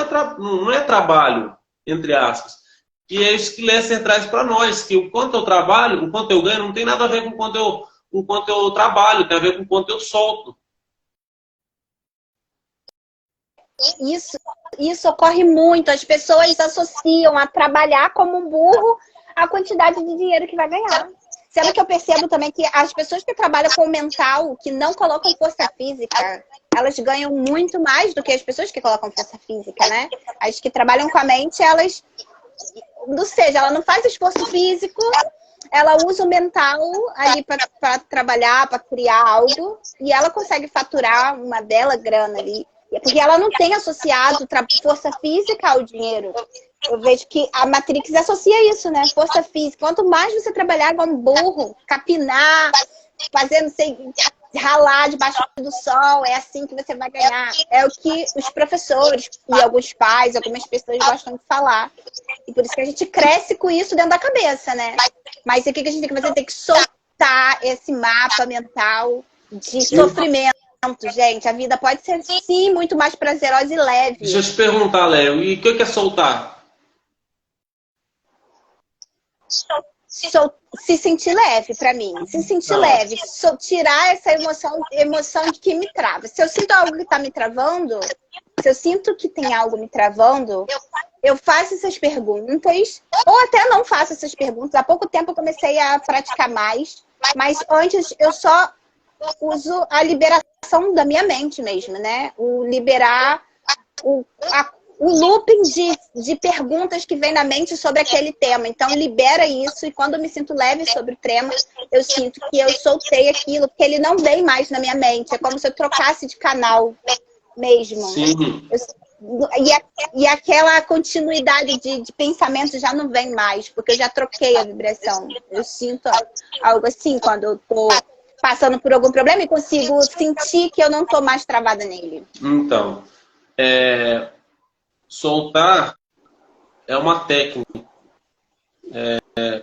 é trabalho, entre aspas. E é isso que Lester traz para nós, que o quanto eu trabalho, o quanto eu ganho, não tem nada a ver com o quanto eu trabalho, tem a ver com o quanto eu solto. Isso ocorre muito. As pessoas associam a trabalhar como um burro a quantidade de dinheiro que vai ganhar. Sendo que eu percebo também que as pessoas que trabalham com o mental, que não colocam força física, elas ganham muito mais do que as pessoas que colocam força física, né? As que trabalham com a mente, elas... Ou seja, ela não faz esforço físico, ela usa o mental ali para trabalhar, para criar algo, e ela consegue faturar uma bela grana ali. Porque ela não tem associado força física ao dinheiro. Eu vejo que a Matrix associa isso, né? Força física. Quanto mais você trabalhar igual um burro, capinar, fazendo sem ralar debaixo do sol, é assim que você vai ganhar. É o que os professores e alguns pais, algumas pessoas gostam de falar. E por isso que a gente cresce com isso dentro da cabeça, né? Mas o que a gente tem que fazer? Tem que soltar esse mapa mental de sofrimento, gente. A vida pode ser, sim, muito mais prazerosa e leve. Deixa eu te perguntar, Léo, e o que é soltar? Se sentir leve, pra mim. Se sentir leve. Tirar essa emoção de que me trava. Se eu sinto algo que tá me travando, se eu sinto que tem algo me travando, eu faço essas perguntas, ou até não faço essas perguntas. Há pouco tempo eu comecei a praticar mais, mas antes eu só uso a liberação da minha mente mesmo, né? O liberar o looping de perguntas que vem na mente sobre aquele tema. Então, libera isso. E quando eu me sinto leve sobre o tema, eu sinto que eu soltei aquilo, porque ele não vem mais na minha mente. É como se eu trocasse de canal mesmo. Sim. E aquela continuidade de pensamento já não vem mais, porque eu já troquei a vibração. Eu sinto algo assim quando eu tô passando por algum problema e consigo sentir que eu não tô mais travada nele. Então, soltar é uma técnica.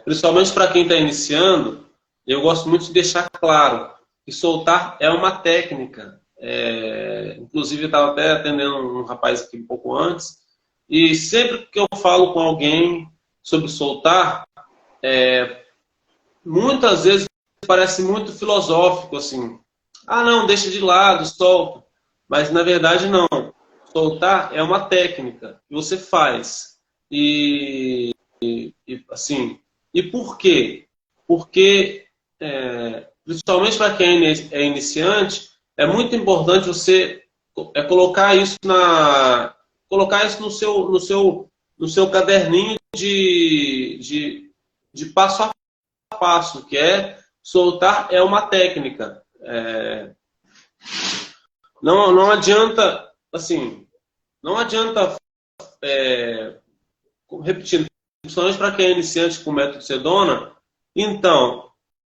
Principalmente para quem está iniciando, eu gosto muito de deixar claro que soltar é uma técnica. Inclusive, eu estava até atendendo um rapaz aqui um pouco antes, e sempre que eu falo com alguém sobre soltar, muitas vezes parece muito filosófico, assim. Ah, não, deixa de lado, solta. Mas, na verdade, não. Soltar é uma técnica que você faz. Assim, e por quê? Porque, principalmente para quem é iniciante, é muito importante você colocar isso no seu caderninho de passo a passo, que soltar é uma técnica. Não adianta, assim, não adianta, repetindo, principalmente para quem é iniciante com o método Sedona, então,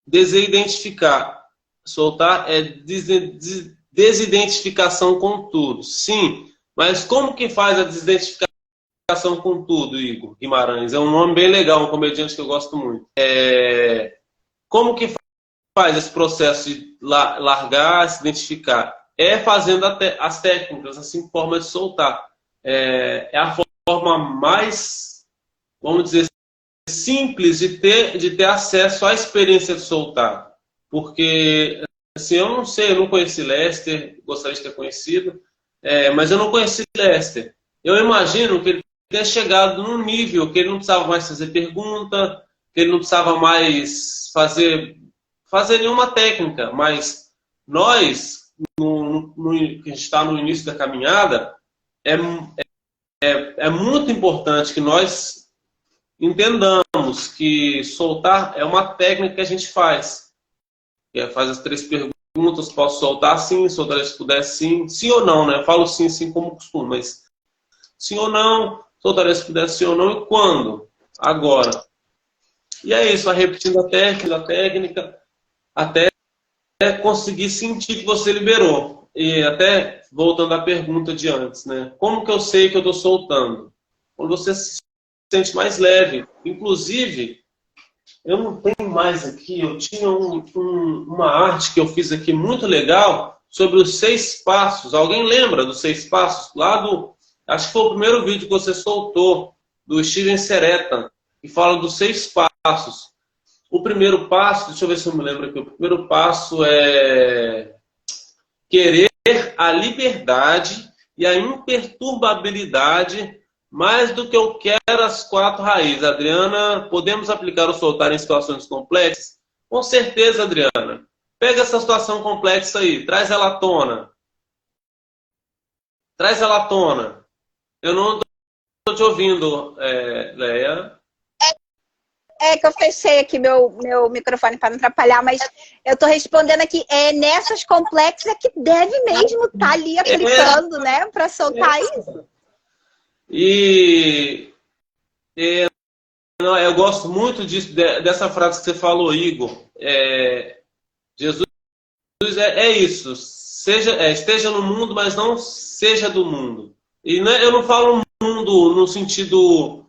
desidentificar. Soltar é desidentificação com tudo. Sim, mas como que faz a desidentificação com tudo, Igor Guimarães? É um nome bem legal, um comediante que eu gosto muito. Como que faz esse processo de largar, se identificar? Fazendo as técnicas, assim, forma de soltar. É a forma mais, vamos dizer, simples de ter acesso à experiência de soltar. Porque, assim, eu não sei, eu não conheci Lester, gostaria de ter conhecido, mas eu não conheci Lester. Eu imagino que ele tenha chegado num nível que ele não precisava mais fazer pergunta, que ele não precisava mais fazer nenhuma técnica, mas nós, que a gente está no início da caminhada, é muito importante que nós entendamos que soltar é uma técnica que a gente faz. Faz as 3 perguntas, posso soltar sim, soltar se puder sim, sim ou não, né? Eu falo sim, sim como costumo, mas sim ou não, soltaria se puder sim ou não e quando? Agora. E é isso, vai repetindo a técnica, até conseguir sentir que você liberou. E até voltando à pergunta de antes, né? Como que eu sei que eu estou soltando? Quando você se sente mais leve. Inclusive, eu não tenho mais aqui, eu tinha uma arte que eu fiz aqui muito legal sobre os 6 passos. Alguém lembra dos 6 passos? Acho que foi o primeiro vídeo que você soltou, do Steven Sereta, que fala dos 6 passos. O primeiro passo, deixa eu ver se eu me lembro aqui, o primeiro passo é querer a liberdade e a imperturbabilidade mais do que eu quero as 4 raízes. Adriana, podemos aplicar o soltar em situações complexas? Com certeza, Adriana. Pega essa situação complexa aí, traz ela à tona. Traz ela à tona. Eu não estou te ouvindo, Leia. Que eu fechei aqui meu microfone para não atrapalhar, mas eu estou respondendo aqui. Nessas complexas que deve mesmo estar ali aplicando, né? Para soltar isso. E Não, eu gosto muito disso, dessa frase que você falou, Igor. Jesus é isso. Esteja no mundo, mas não seja do mundo. E eu não falo mundo no sentido...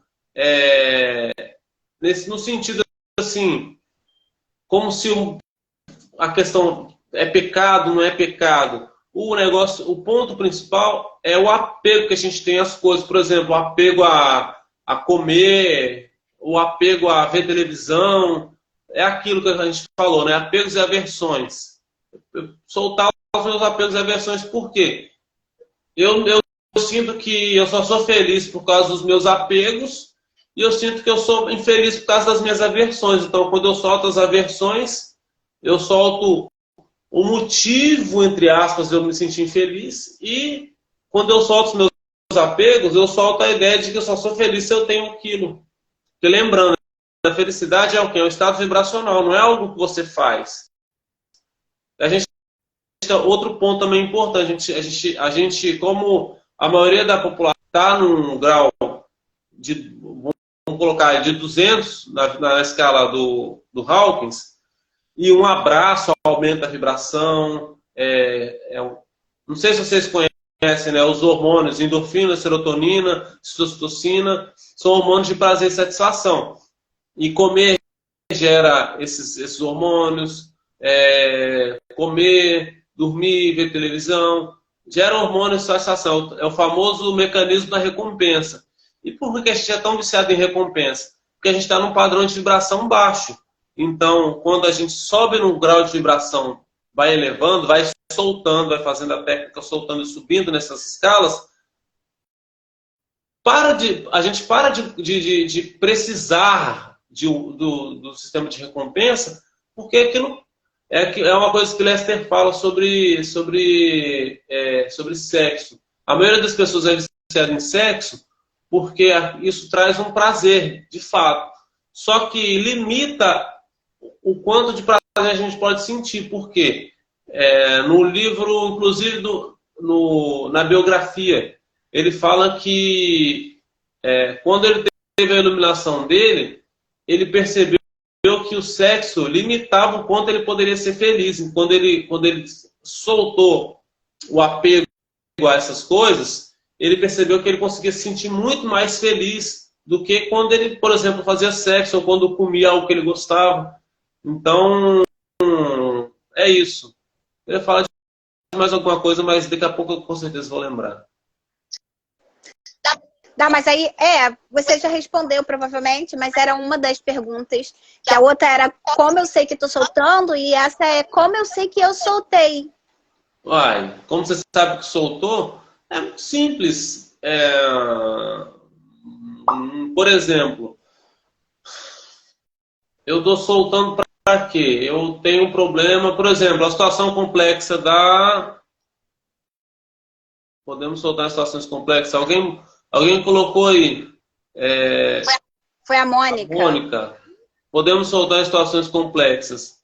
no sentido assim, como se a questão é pecado, não é pecado. O ponto principal é o apego que a gente tem às coisas. Por exemplo, o apego a comer, o apego a ver televisão. É aquilo que a gente falou, né? Apegos e aversões. Soltar os meus apegos e aversões, por quê? Eu sinto que eu só sou feliz por causa dos meus apegos e eu sinto que eu sou infeliz por causa das minhas aversões. Então, quando eu solto as aversões, eu solto o motivo, entre aspas, de eu me sentir infeliz. E quando eu solto os meus apegos, eu solto a ideia de que eu só sou feliz se eu tenho aquilo. Porque lembrando, a felicidade é o quê? É um estado vibracional, não é algo que você faz. Outro ponto também importante, a gente, como a maioria da população está num grau de, vamos colocar, de 200 na escala do Hawkins, e um abraço aumenta a vibração. Não sei se vocês conhecem, né, os hormônios endorfina, serotonina, citocina, são hormônios de prazer e satisfação. E comer gera esses hormônios, comer, dormir, ver televisão, gera hormônios de satisfação. É o famoso mecanismo da recompensa. E por que a gente é tão viciado em recompensa? Porque a gente está num padrão de vibração baixo. Então, quando a gente sobe no grau de vibração, vai elevando, vai soltando, vai fazendo a técnica soltando e subindo nessas escalas, a gente para de precisar do sistema de recompensa, porque aquilo é uma coisa que Lester fala sobre sexo. A maioria das pessoas é viciada em sexo porque isso traz um prazer, de fato. Só que limita o quanto de prazer a gente pode sentir. Por quê? No livro, inclusive na biografia, ele fala que quando ele teve a iluminação dele, ele percebeu que o sexo limitava o quanto ele poderia ser feliz. E quando ele soltou o apego a essas coisas, ele percebeu que ele conseguia se sentir muito mais feliz do que quando ele, por exemplo, fazia sexo ou quando comia algo que ele gostava. Então, é isso. Eu ia falar de mais alguma coisa, mas daqui a pouco eu com certeza vou lembrar. Não, mas aí, você já respondeu provavelmente, mas era uma das perguntas, que a outra era como eu sei que estou soltando, e essa é como eu sei que eu soltei. Uai, como você sabe que soltou? É muito simples. Por exemplo, eu estou soltando para quê? Eu tenho um problema, por exemplo, a situação complexa Podemos soltar as situações complexas. Alguém colocou aí. Foi a Mônica. Mônica. Podemos soltar as situações complexas.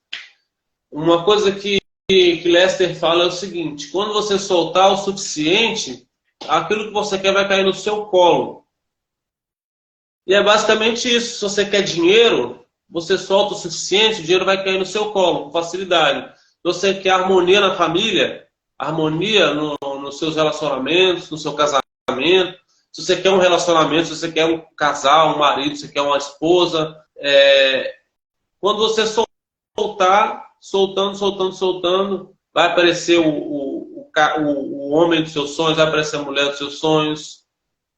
Uma coisa que Lester fala é o seguinte: quando você soltar o suficiente, aquilo que você quer vai cair no seu colo. E é basicamente isso. Se você quer dinheiro, você solta o suficiente, o dinheiro vai cair no seu colo, com facilidade. Se você quer harmonia na família, harmonia nos seus relacionamentos, no seu casamento, se você quer um relacionamento, se você quer um casal, um marido, se você quer uma esposa, quando você soltar, soltando, vai aparecer o homem dos seus sonhos, vai aparecer a mulher dos seus sonhos,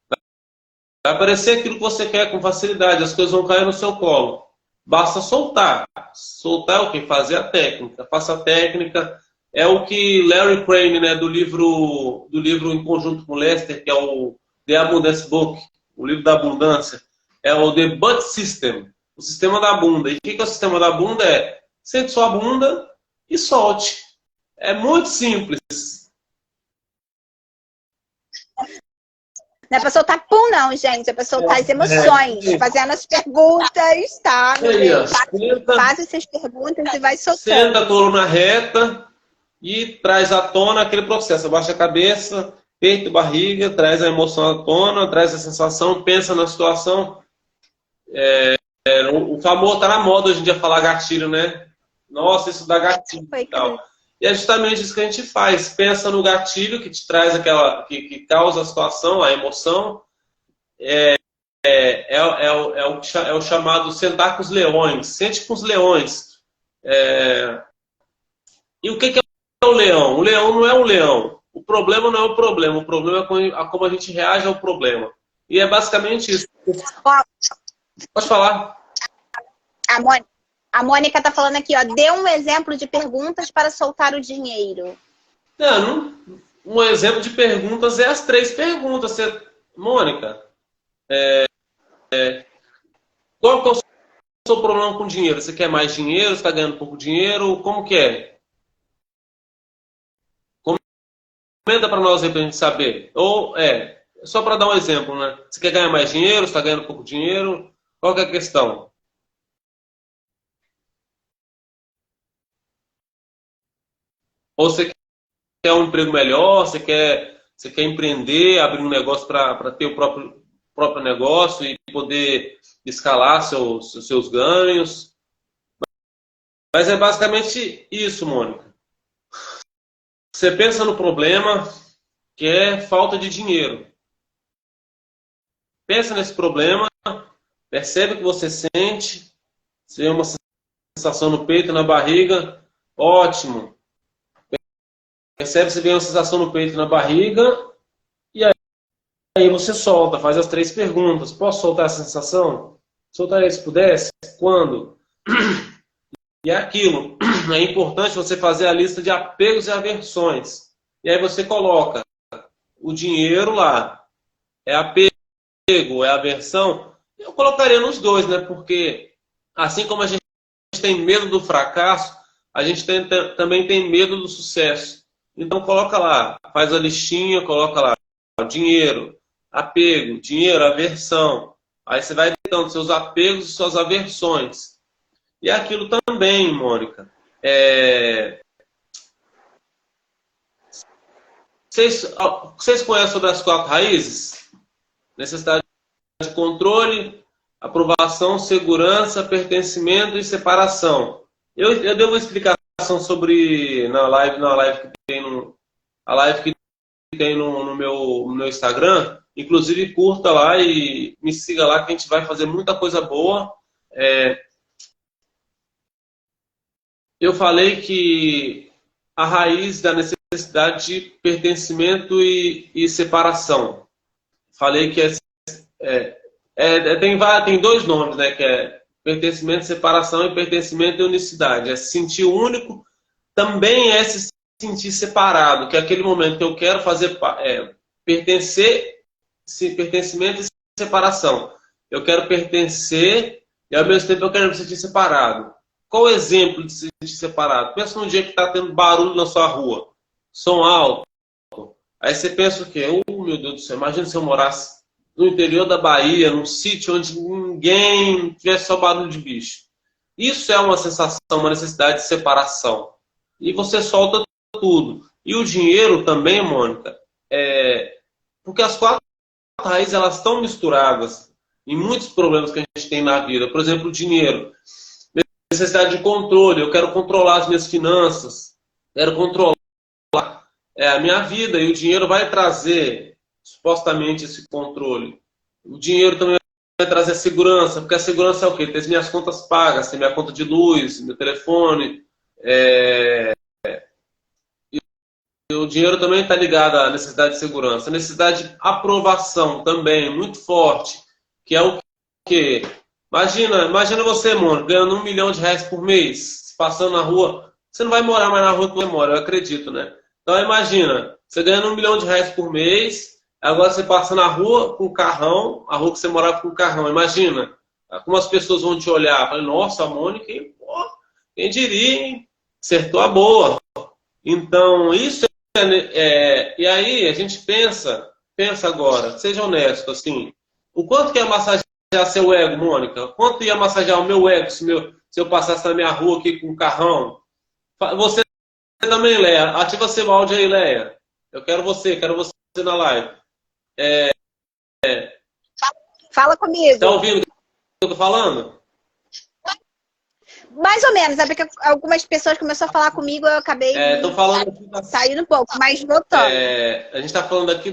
vai aparecer aquilo que você quer com facilidade, as coisas vão cair no seu colo. Basta soltar. Soltar é o quê? Fazer a técnica. Faça a técnica. É o que Larry Crane, né, do livro em conjunto com Lester, que é o The Abundance Book, o livro da abundância, é o The Butt System, o sistema da bunda. E o que é o sistema da bunda? Sente sua bunda e solte. É muito simples. Não é pra soltar pum, não, gente. É pra soltar as emoções, fazendo as perguntas, tá? Faz essas perguntas e vai soltando. Senta a coluna reta e traz à tona aquele processo. Abaixa a cabeça, peito, barriga, traz a emoção à tona, traz a sensação, pensa na situação. O famoso tá na moda hoje em dia falar gatilho, né? Nossa, isso dá gatilho e tal. E é justamente isso que a gente faz. Pensa no gatilho que te traz aquela, que causa a situação, a emoção. É o chamado sentar com os leões. Sente com os leões. E o que é o leão? O leão não é um leão. O problema não é o problema. O problema é como a gente reage ao problema. E é basicamente isso. Pode falar. A Mônica tá falando aqui, ó. Dê um exemplo de perguntas para soltar o dinheiro. Um exemplo de perguntas é as 3 perguntas. Mônica, qual que é o seu problema com dinheiro? Você quer mais dinheiro? Você está ganhando pouco dinheiro? Como que é? Comenta para nós aí para a gente saber. Ou só para dar um exemplo, né? Você quer ganhar mais dinheiro? Você está ganhando pouco dinheiro? Qual que é a questão? Ou você quer um emprego melhor? Você quer empreender, abrir um negócio para ter o próprio negócio e poder escalar seus ganhos? Mas é basicamente isso, Mônica. Você pensa no problema, que é falta de dinheiro. Pensa nesse problema, percebe o que você sente, se é uma sensação no peito, na barriga, ótimo. Percebe se vem uma sensação no peito, na barriga, e aí você solta, faz as 3 perguntas. Posso soltar essa sensação? Soltaria se pudesse? Quando? E é aquilo. É importante você fazer a lista de apegos e aversões. E aí você coloca o dinheiro lá. É apego, é aversão? Eu colocaria nos 2, né? Porque assim como a gente tem medo do fracasso, a gente também tem medo do sucesso. Então coloca lá, faz a listinha, coloca lá dinheiro, apego, dinheiro, aversão. Aí você vai dando seus apegos e suas aversões. E aquilo também, Mônica. Vocês conhecem sobre as 4 raízes? Necessidade de controle, aprovação, segurança, pertencimento e separação. Eu dei uma explicação sobre na live que tem no meu Instagram. Inclusive curta lá e me siga lá que a gente vai fazer muita coisa boa. Eu falei que a raiz da necessidade de pertencimento e separação. Falei que tem 2 nomes, né? Que é pertencimento, separação e pertencimento e unicidade. É se sentir único, também é se sentir separado, que é aquele momento que eu quero fazer pertencimento e separação. Eu quero pertencer e ao mesmo tempo eu quero me sentir separado. Qual o exemplo de se sentir separado? Pensa num dia que está tendo barulho na sua rua, som alto. Aí você pensa o quê? Meu Deus do céu, imagina se eu morasse no interior da Bahia, num sítio onde ninguém tivesse só barulho de bicho. Isso é uma sensação, uma necessidade de separação. E você solta tudo. E o dinheiro também, Mônica, porque as 4 raízes elas estão misturadas em muitos problemas que a gente tem na vida. Por exemplo, o dinheiro. Necessidade de controle, eu quero controlar as minhas finanças, quero controlar a minha vida, e o dinheiro vai trazer supostamente esse controle. O dinheiro também vai trazer segurança, porque a segurança é o quê? Ter as minhas contas pagas, ter minha conta de luz, meu telefone. E o dinheiro também está ligado à necessidade de segurança. A necessidade de aprovação também, muito forte, que é o quê? Imagina você, mano, ganhando R$1 milhão por mês, passando na rua. Você não vai morar mais na rua que você mora, eu acredito, né? Então imagina, você ganhando R$1 milhão por mês, agora você passa na rua com o carrão, a rua que você morava com o carrão. Imagina como as pessoas vão te olhar. Fala, nossa, a Mônica, pô, quem diria, hein? Acertou a boa. Então, isso e aí a gente pensa agora, seja honesto, assim, o quanto que é massagear seu ego, Mônica? Quanto ia massagear o meu ego se eu passasse na minha rua aqui com o carrão? Você também, Leia. Ativa seu áudio aí, Leia. Eu quero você na live. Fala comigo. Tá ouvindo? eu tô falando? Mais ou menos, é porque algumas pessoas começaram a falar comigo, eu acabei Tô falando aqui saindo um pouco, mas voltando. a gente está falando aqui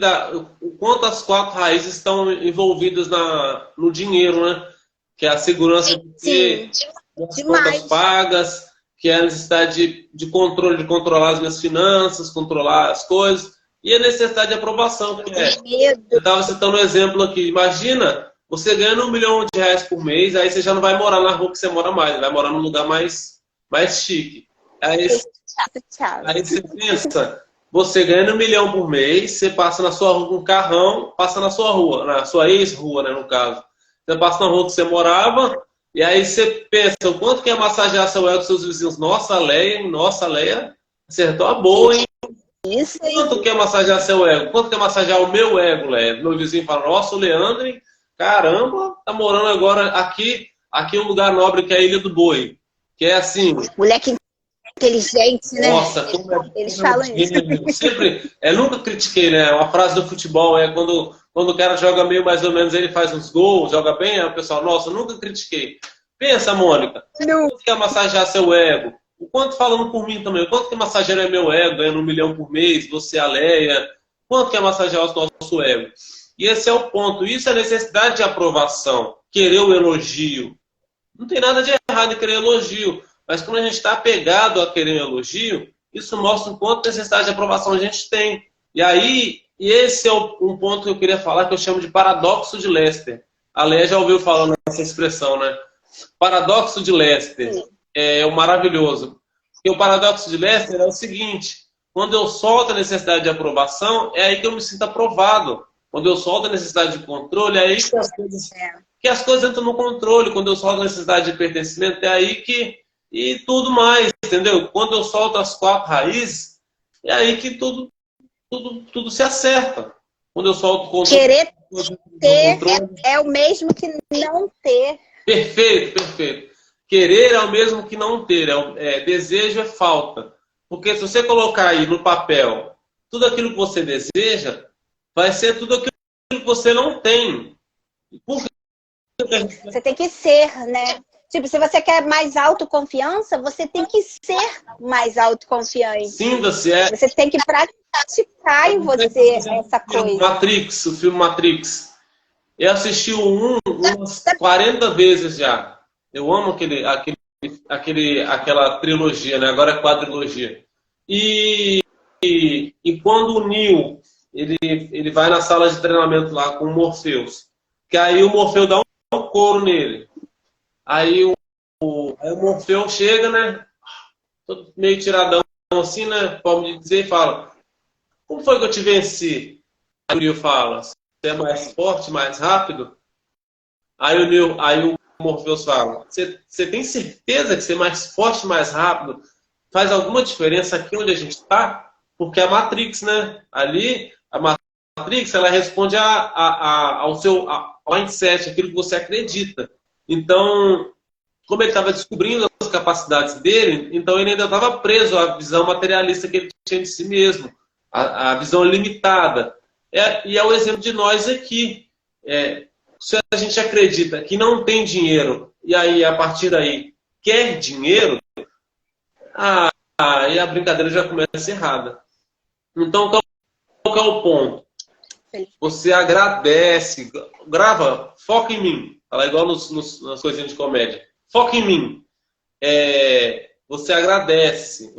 o quanto as 4 raízes estão envolvidas no dinheiro, né? Que é a segurança de ter as contas pagas, que é a necessidade de controle, de controlar as minhas finanças, controlar as coisas, e a necessidade de aprovação, que é. Eu estava citando um exemplo aqui. Imagina você ganhando R$1 milhão por mês, aí você já não vai morar na rua que você mora mais, vai morar num lugar mais chique. Aí você pensa, você ganhando R$1 milhão por mês, você passa na sua rua com um carrão, passa na sua rua, na sua ex-rua, né, no caso. Você passa na rua que você morava, e aí você pensa, o quanto que é massagear seu ego dos seus vizinhos? Nossa, Leia, acertou a boa, hein? Isso aí. Quanto que é massagear seu ego? Quanto que é massagear o meu ego, Leia? Meu vizinho fala, nossa, o Leandro, caramba, tá morando agora aqui é um lugar nobre que é a Ilha do Boi. Que é assim... Moleque inteligente, né? Nossa, como eles falam isso. Sempre, nunca critiquei, né? Uma frase do futebol é quando o cara joga meio mais ou menos, ele faz uns gols, joga bem, aí o pessoal, nossa, nunca critiquei. Pensa, Mônica, quanto que é massagear seu ego? O quanto, falando por mim também, o quanto que massagear meu ego, ganhando R$1 milhão por mês, você, a Leia, quanto que é massagear o nosso ego? E esse é o ponto, isso é necessidade de aprovação, querer o elogio. Não tem nada de errado em querer elogio, mas quando a gente está apegado a querer um elogio, isso mostra o quanto necessidade de aprovação a gente tem. E aí, esse é um ponto que eu queria falar, que eu chamo de paradoxo de Lester. A Leia já ouviu falando essa expressão, né? Paradoxo de Lester é o maravilhoso. E o paradoxo de Lester é o seguinte, quando eu solto a necessidade de aprovação, é aí que eu me sinto aprovado. Quando eu solto a necessidade de controle, é aí que as coisas entram no controle. Quando eu solto a necessidade de pertencimento, é aí que... E tudo mais, entendeu? Quando eu solto as 4 raízes, é aí que tudo se acerta. Quando eu solto o controle... Querer ter é o mesmo que não ter. Perfeito. Querer é o mesmo que não ter. Desejo é falta. Porque se você colocar aí no papel tudo aquilo que você deseja, vai ser tudo aquilo que você não tem. Por quê? Você tem que ser, né? Tipo, se você quer mais autoconfiança, você tem que ser mais autoconfiante. Sinta-se, Você tem que praticar em você essa coisa. O filme Matrix. Eu assisti umas 40 vezes já. Eu amo aquela trilogia, né? Agora é quadrilogia. E quando o Neo ele vai na sala de treinamento lá com o Morpheus, que aí o Morpheus dá um couro nele. Aí o Morfeu chega, né? Todo meio tiradão assim, né? Pode dizer, e fala: como foi que eu te venci? Aí o Neo fala: você é mais forte, mais rápido? Aí o Morpheus fala: você tem certeza que ser mais forte, mais rápido faz alguma diferença aqui onde a gente está? Porque a Matrix, né? Ali, a Matrix, ela responde ao seu mindset, aquilo que você acredita. Então, como ele estava descobrindo as capacidades dele, então ele ainda estava preso à visão materialista que ele tinha de si mesmo, a visão limitada. E é o exemplo de nós aqui. Se a gente acredita que não tem dinheiro, e aí, a partir daí, quer dinheiro, aí a brincadeira já começa errada. Então, qual é o ponto? Você agradece, foca em mim. Fala igual nas coisinhas de comédia. Foca em mim. Você agradece.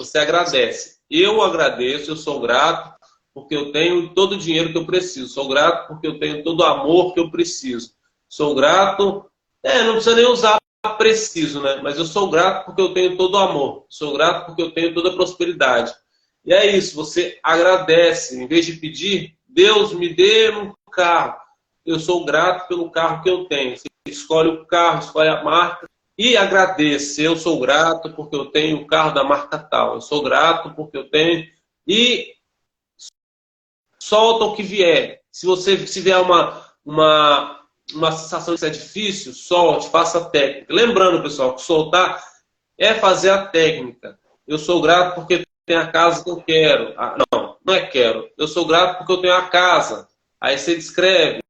Eu agradeço, eu sou grato porque eu tenho todo o dinheiro que eu preciso. Sou grato porque eu tenho todo o amor que eu preciso. Sou grato, não precisa nem usar preciso, né? Mas eu sou grato porque eu tenho todo o amor. Sou grato porque eu tenho toda a prosperidade. E é isso, você agradece. Em vez de pedir, Deus me dê um carro. Eu sou grato pelo carro que eu tenho. Você escolhe o carro, escolhe a marca e agradece. Eu sou grato porque eu tenho o carro da marca tal. Eu sou grato porque eu tenho... E solta o que vier. Se vier uma sensação que isso é difícil, solte, faça a técnica. Lembrando, pessoal, que soltar é fazer a técnica. Eu sou grato porque tenho a casa que eu quero. Não é quero. Eu sou grato porque eu tenho a casa. Aí você descreve.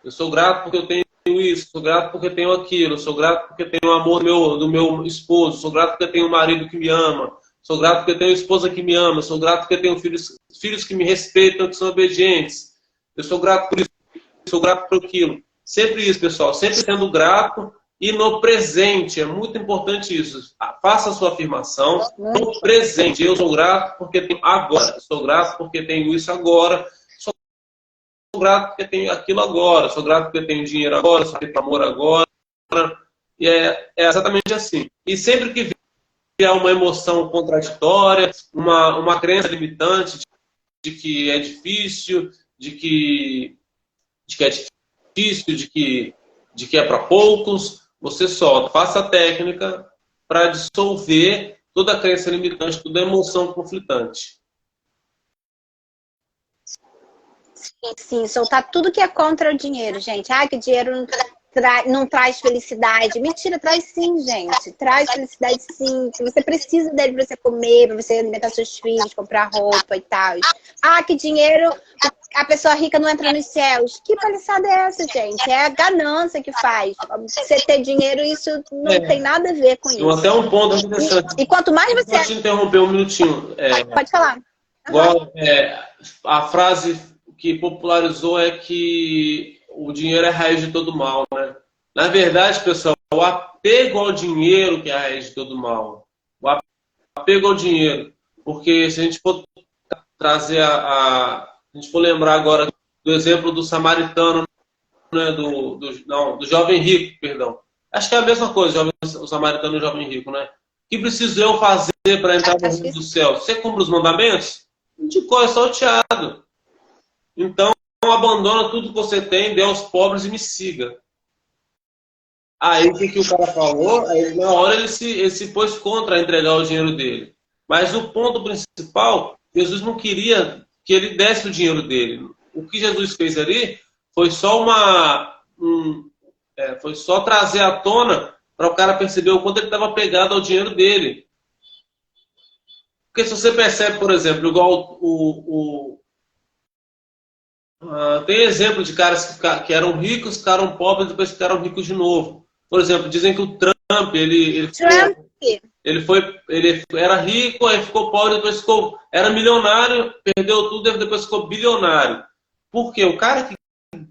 Eu sou grato porque eu tenho isso, sou grato porque tenho aquilo, sou grato porque tenho o amor do meu esposo, sou grato porque tenho um marido que me ama, sou grato porque tenho esposa que me ama, sou grato porque tenho filhos que me respeitam, que são obedientes. Eu sou grato por isso, sou grato por aquilo. Sempre isso, pessoal, sempre sendo grato e no presente. É muito importante isso. Faça a sua afirmação no presente. Eu sou grato porque tenho agora, sou grato porque tenho isso agora, sou grato porque tenho aquilo agora, sou grato porque tenho dinheiro agora, sou grato por amor agora. E é exatamente assim. E sempre que vier uma emoção contraditória, uma crença limitante de que é difícil, de que é difícil, de que é para poucos, você solta. Faça a técnica para dissolver toda a crença limitante, toda a emoção conflitante. Sim, soltar tudo que é contra o dinheiro, gente. Ah, que dinheiro não traz felicidade. Mentira, traz sim, gente. Traz felicidade sim. Você precisa dele para você comer, para você alimentar seus filhos, comprar roupa e tal. Ah, que dinheiro... A pessoa rica não entra nos céus. Que palhaçada é essa, gente? É a ganância que faz. Você ter dinheiro, isso não tem nada a ver com isso. Até um ponto interessante. E quanto mais você... Vou te interromper um minutinho. Pode falar. Igual, a frase que popularizou é que o dinheiro é a raiz de todo mal, né? Na verdade, pessoal, o apego ao dinheiro que é a raiz de todo mal. O apego ao dinheiro. Porque se a gente for trazer a gente for lembrar agora do exemplo do samaritano, né, do jovem rico, perdão. Acho que é a mesma coisa, o samaritano e o jovem rico, né? O que preciso eu fazer para entrar no reino do céu? Você cumpre os mandamentos? De cor, é salteado. Então, abandona tudo que você tem, dê aos pobres e me siga. Aí, o que o cara falou? Aí, na hora ele se pôs contra entregar o dinheiro dele. Mas o ponto principal, Jesus não queria que ele desse o dinheiro dele. O que Jesus fez ali foi só foi só trazer à tona para o cara perceber o quanto ele estava pegado ao dinheiro dele. Porque se você percebe, por exemplo, igual tem exemplo de caras que eram ricos, ficaram pobres e depois ficaram ricos de novo. Por exemplo, dizem que o Trump, ele era rico, aí ficou pobre, depois era milionário, perdeu tudo, depois ficou bilionário. Por quê? O cara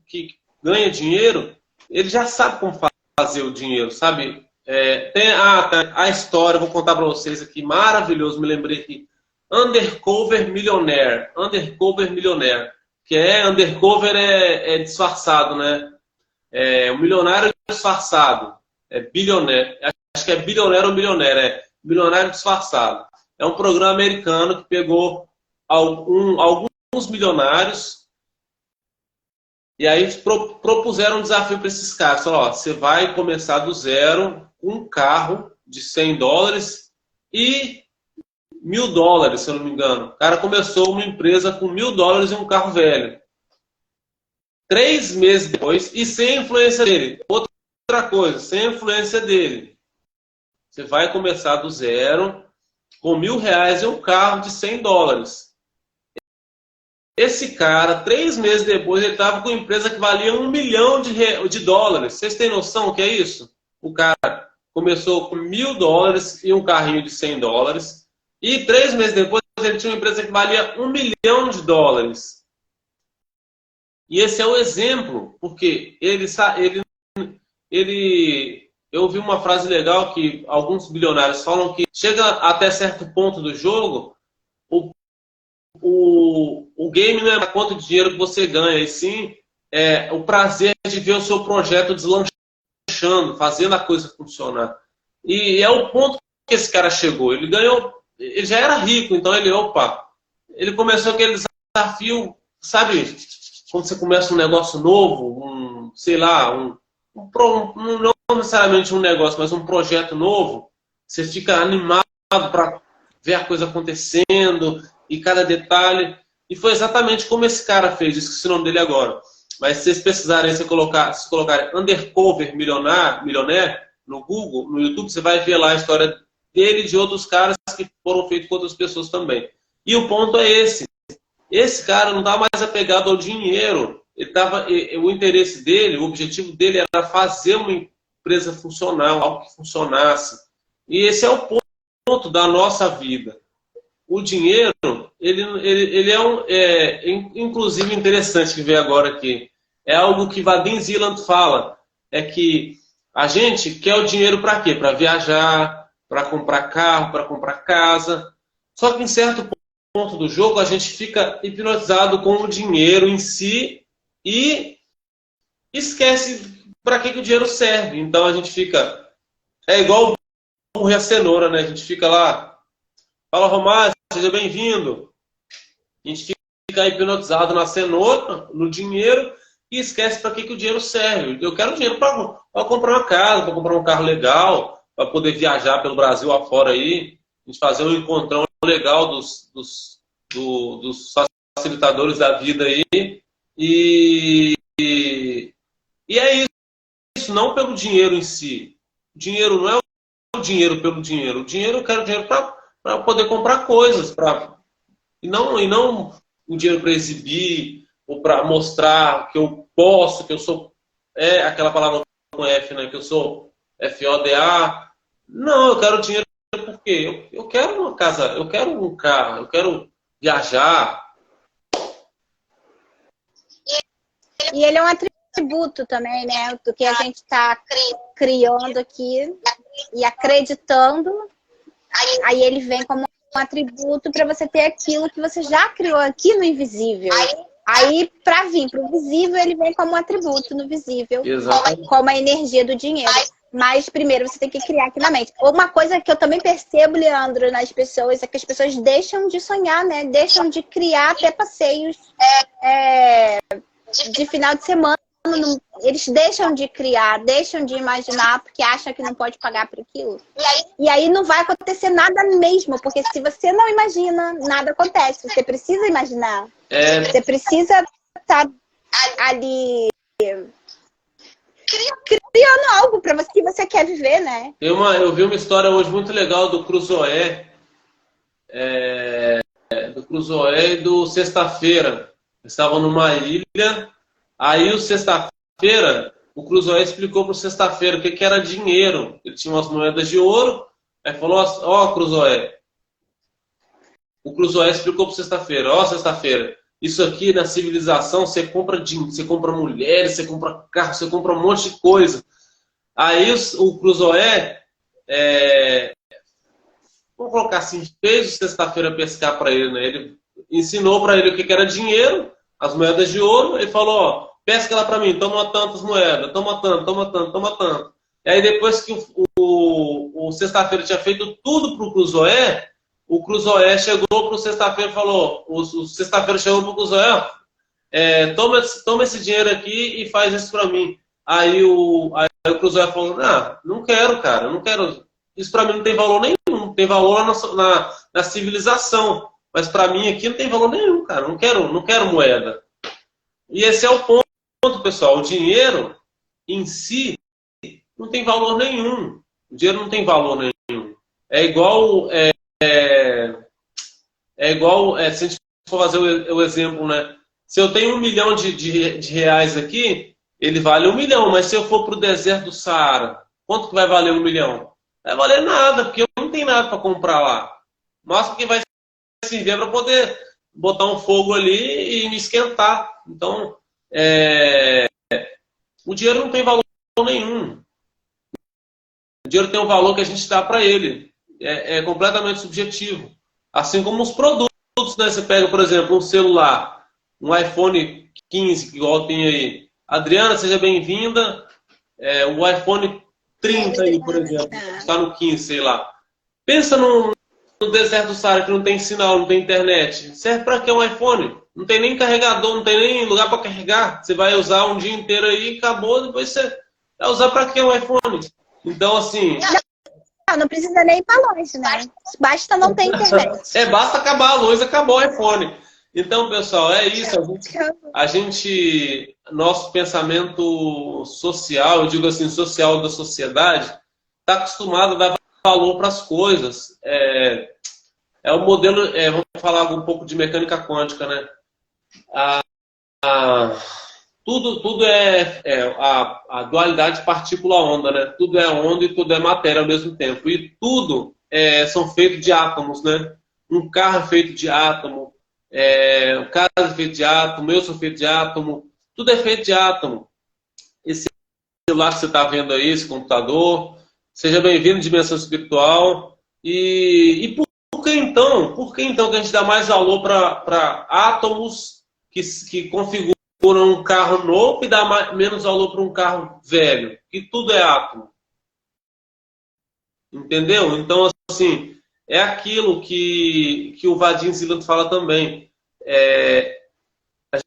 que ganha dinheiro, ele já sabe como fazer o dinheiro, sabe? Tem a história, vou contar para vocês aqui, maravilhoso, me lembrei aqui. Undercover Millionaire. Undercover Millionaire. Que undercover é disfarçado, né? O milionário disfarçado. Bilionaire. Acho que é bilionário ou milionário. Milionário disfarçado. É um programa americano que pegou alguns milionários e aí propuseram um desafio para esses caras. Falaram, você vai começar do zero com um carro de $100 e $1.000, se eu não me engano. O cara começou uma empresa com $1.000 e um carro velho. 3 meses depois, e sem a influência dele. Outra coisa, sem a influência dele. Você vai começar do zero, com R$1.000 e um carro de $100. Esse cara, 3 meses depois, ele estava com uma empresa que valia $1 milhão de dólares. Vocês têm noção o que é isso? O cara começou com $1.000 e um carrinho de $100. E 3 meses depois, ele tinha uma empresa que valia $1 milhão de dólares. E esse é o exemplo, porque eu ouvi uma frase legal que alguns bilionários falam que chega até certo ponto do jogo, o game não é quanto de dinheiro que você ganha, e sim o prazer de ver o seu projeto deslanchando, fazendo a coisa funcionar. E é o ponto que esse cara chegou. Ele ganhou, ele já era rico, então ele começou aquele desafio, sabe? Quando você começa um negócio novo, não necessariamente um negócio, mas um projeto novo, você fica animado para ver a coisa acontecendo e cada detalhe. E foi exatamente como esse cara fez, esqueci o nome dele agora. Mas se vocês precisarem, se colocarem Undercover Millionaire no Google, no YouTube, você vai ver lá a história dele e de outros caras que foram feitos com outras pessoas também. E o ponto é esse. Esse cara não está mais apegado ao dinheiro. o interesse dele, o objetivo dele era fazer uma empresa funcional, algo que funcionasse. E esse é o ponto da nossa vida. O dinheiro, ele inclusive interessante que veio agora aqui, é algo que Vadim Zeland fala, é que a gente quer o dinheiro para quê? Para viajar, para comprar carro, para comprar casa. Só que em certo ponto do jogo a gente fica hipnotizado com o dinheiro em si e esquece para que o dinheiro serve. Então a gente fica... É igual o burro e a cenoura, né? A gente fica lá... Fala, Romário, seja bem-vindo. A gente fica hipnotizado na cenoura, no dinheiro, e esquece para que o dinheiro serve. Eu quero dinheiro para comprar uma casa, para comprar um carro legal, para poder viajar pelo Brasil afora aí, a gente fazer um encontrão legal dos facilitadores da vida aí. E é isso, não pelo dinheiro em si. O dinheiro não é o dinheiro pelo dinheiro. O dinheiro, eu quero dinheiro para poder comprar coisas, e não o dinheiro para exibir ou para mostrar que eu posso, que eu sou aquela palavra com F, né? Que eu sou FODA. Não, eu quero dinheiro porque eu quero uma casa, eu quero um carro, eu quero viajar. E ele é um atributo também, né? Do que a gente está criando aqui e acreditando. Aí ele vem como um atributo para você ter aquilo que você já criou aqui no invisível. Aí, para vir para o visível, ele vem como um atributo no visível, como a energia do dinheiro. Mas primeiro você tem que criar aqui na mente. Uma coisa que eu também percebo, Leandro, nas pessoas, é que as pessoas deixam de sonhar, né? Deixam de criar até passeios de final de semana. Eles deixam de criar, deixam de imaginar, porque acham que não pode pagar por aquilo. E aí não vai acontecer nada mesmo, porque se você não imagina, nada acontece. Você precisa imaginar. Você precisa estar ali criando algo para você que você quer viver, né? Eu vi uma história hoje muito legal do Cruzoé. Do Cruzoé e do Sexta-feira. Eles estavam numa ilha. Aí o Sexta-feira, o Cruzoé explicou para o Sexta-feira o que era dinheiro. Ele tinha umas moedas de ouro. Aí falou, ó, Cruzoé. O Cruzoé explicou para o Sexta-feira, ó, Sexta-feira, isso aqui na civilização você compra dinheiro, você compra mulheres, você compra carro, você compra um monte de coisa. Aí o Cruzoé, vamos colocar assim, fez o Sexta-feira pescar para ele, né? Ele ensinou para ele o que era dinheiro, as moedas de ouro. Ele falou, ó, pesca lá para mim, toma tantas moedas, toma tanto, toma tanto, toma tanto. E aí depois que o Sexta-feira tinha feito tudo pro Cruzoé, o Cruzoé chegou pro Sexta-feira e falou, o Sexta-feira chegou pro Cruzoé, toma esse dinheiro aqui e faz isso para mim. Aí o Cruzoé falou, não quero, cara, não quero. Isso para mim não tem valor nenhum, tem valor na civilização. Mas para mim aqui não tem valor nenhum, cara. Não quero moeda. E esse é o ponto, pessoal. O dinheiro em si não tem valor nenhum. O dinheiro não tem valor nenhum. É igual, se a gente for fazer o exemplo, né? Se eu tenho 1 milhão de reais aqui, ele vale 1 milhão. Mas se eu for para o deserto do Saara, quanto que vai valer 1 milhão? Não vai valer nada, porque eu não tenho nada para comprar lá. Mas porque vai servir para poder botar um fogo ali e me esquentar. Então, o dinheiro não tem valor nenhum. O dinheiro tem um valor que a gente dá para ele. É completamente subjetivo. Assim como os produtos, né? Você pega, por exemplo, um celular, um iPhone 15, igual tem aí. Adriana, seja bem-vinda. O iPhone 30 aí, por exemplo, está no 15, sei lá. Pensa no deserto do Saara que não tem sinal, não tem internet. Serve para quê um iPhone? Não tem nem carregador, não tem nem lugar para carregar. Você vai usar um dia inteiro aí e acabou, depois você vai usar para quê um iPhone? Então, assim... Não precisa nem ir para longe, né? Basta não ter internet. Basta acabar a luz, acabou o iPhone. Então, pessoal, é isso. Nosso pensamento social, eu digo assim, social da sociedade, está acostumado a dar valor para as coisas. É o modelo, vamos falar um pouco de mecânica quântica, né? tudo é a dualidade partícula-onda, né? Tudo é onda e tudo é matéria ao mesmo tempo. E tudo são feitos de átomos, né? Um carro é feito de átomo, o casa é feito de átomo, eu sou feito de átomo, tudo é feito de átomo. Esse celular que você está vendo aí, esse computador, seja bem-vindo à dimensão espiritual. E por que então? Por que então que a gente dá mais valor para átomos que configuram um carro novo e dá menos valor para um carro velho? Que tudo é átomo. Entendeu? Então, assim, é aquilo que o Vadim Zeland fala também. A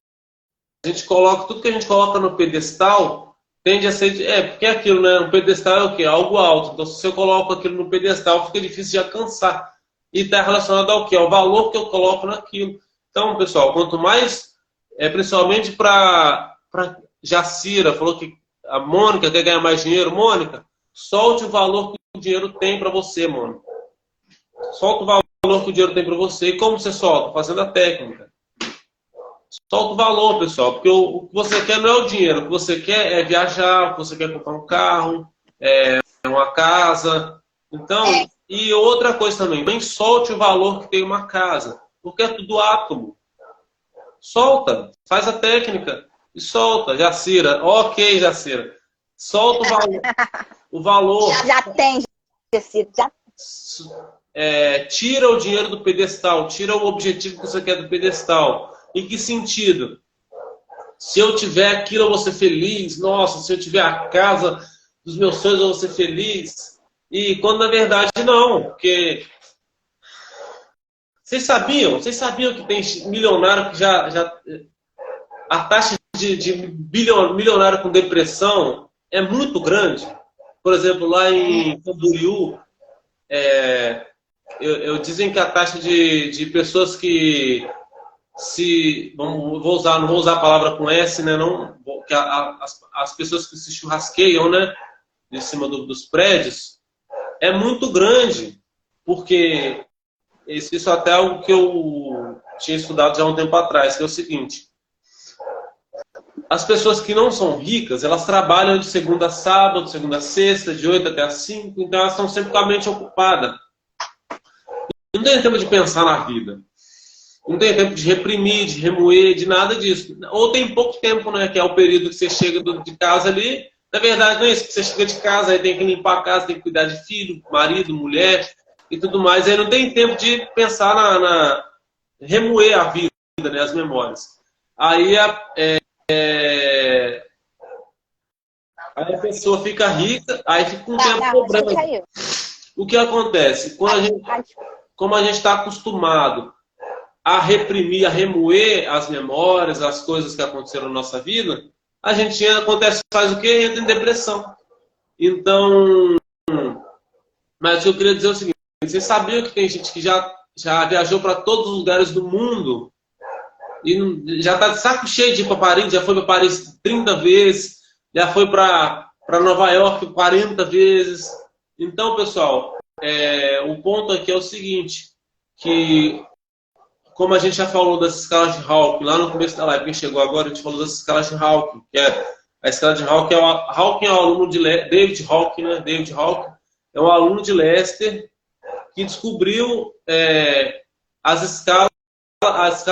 gente coloca, tudo que a gente coloca no pedestal tende a ser. Porque é aquilo, né? Um pedestal é o quê? Algo alto. Então, se eu coloco aquilo no pedestal, fica difícil de alcançar. E está relacionado ao quê? Ao valor que eu coloco naquilo. Então, pessoal, quanto mais, principalmente para Jacira, falou que a Mônica quer ganhar mais dinheiro. Mônica, solte o valor que o dinheiro tem para você, Mônica. Solta o valor que o dinheiro tem para você. E como você solta? Fazendo a técnica. Solta o valor, pessoal, porque o que você quer não é o dinheiro. O que você quer é viajar, o que você quer é comprar um carro, uma casa. Então, e outra coisa também, nem solte o valor que tem uma casa, porque é tudo átomo. Solta, faz a técnica e solta. Jacira, ok, Jacira. Solta o valor. O valor. Já tem, Jacira. Tira o dinheiro do pedestal, tira o objetivo que você quer do pedestal. Em que sentido? Se eu tiver aquilo, eu vou ser feliz. Nossa, se eu tiver a casa dos meus sonhos, eu vou ser feliz. E quando na verdade não, porque vocês sabiam que tem milionário que já a taxa de milionário com depressão é muito grande. Por exemplo, lá em Camboriú, dizem que a taxa de pessoas que não vou usar a palavra com S, né? Não, que as pessoas que se churrasqueiam, né? De cima dos prédios, é muito grande, porque isso até é algo que eu tinha estudado já há um tempo atrás, que é o seguinte: as pessoas que não são ricas, elas trabalham de segunda a sábado, de segunda a sexta, de 8 até as 5, então elas estão sempre com a mente ocupada. Não tem tempo de pensar na vida. Não tem tempo de reprimir, de remoer, de nada disso. Ou tem pouco tempo, né? Que é o período que você chega de casa ali. Na verdade, não é isso. Você chega de casa, aí tem que limpar a casa, tem que cuidar de filho, marido, mulher e tudo mais. Aí não tem tempo de pensar remoer a vida, né? As memórias. Aí a pessoa fica rica, aí fica um tempo cobrando. O que acontece? Como a gente está acostumado a reprimir, a remoer as memórias, as coisas que aconteceram na nossa vida, faz o quê? Entra em depressão. Então, mas o que eu queria dizer é o seguinte: vocês sabiam que tem gente que já viajou para todos os lugares do mundo e já está de saco cheio de ir para Paris, já foi para Paris 30 vezes, já foi para Nova York 40 vezes. Então, pessoal, o ponto aqui é o seguinte, que como a gente já falou das escalas de Hawking, lá no começo da live, quem chegou agora, a gente falou das escalas de Hawking, que a escala de Hawking Hawking é um aluno de David Hawking, né? David Hawking é um aluno de Leicester que descobriu a escala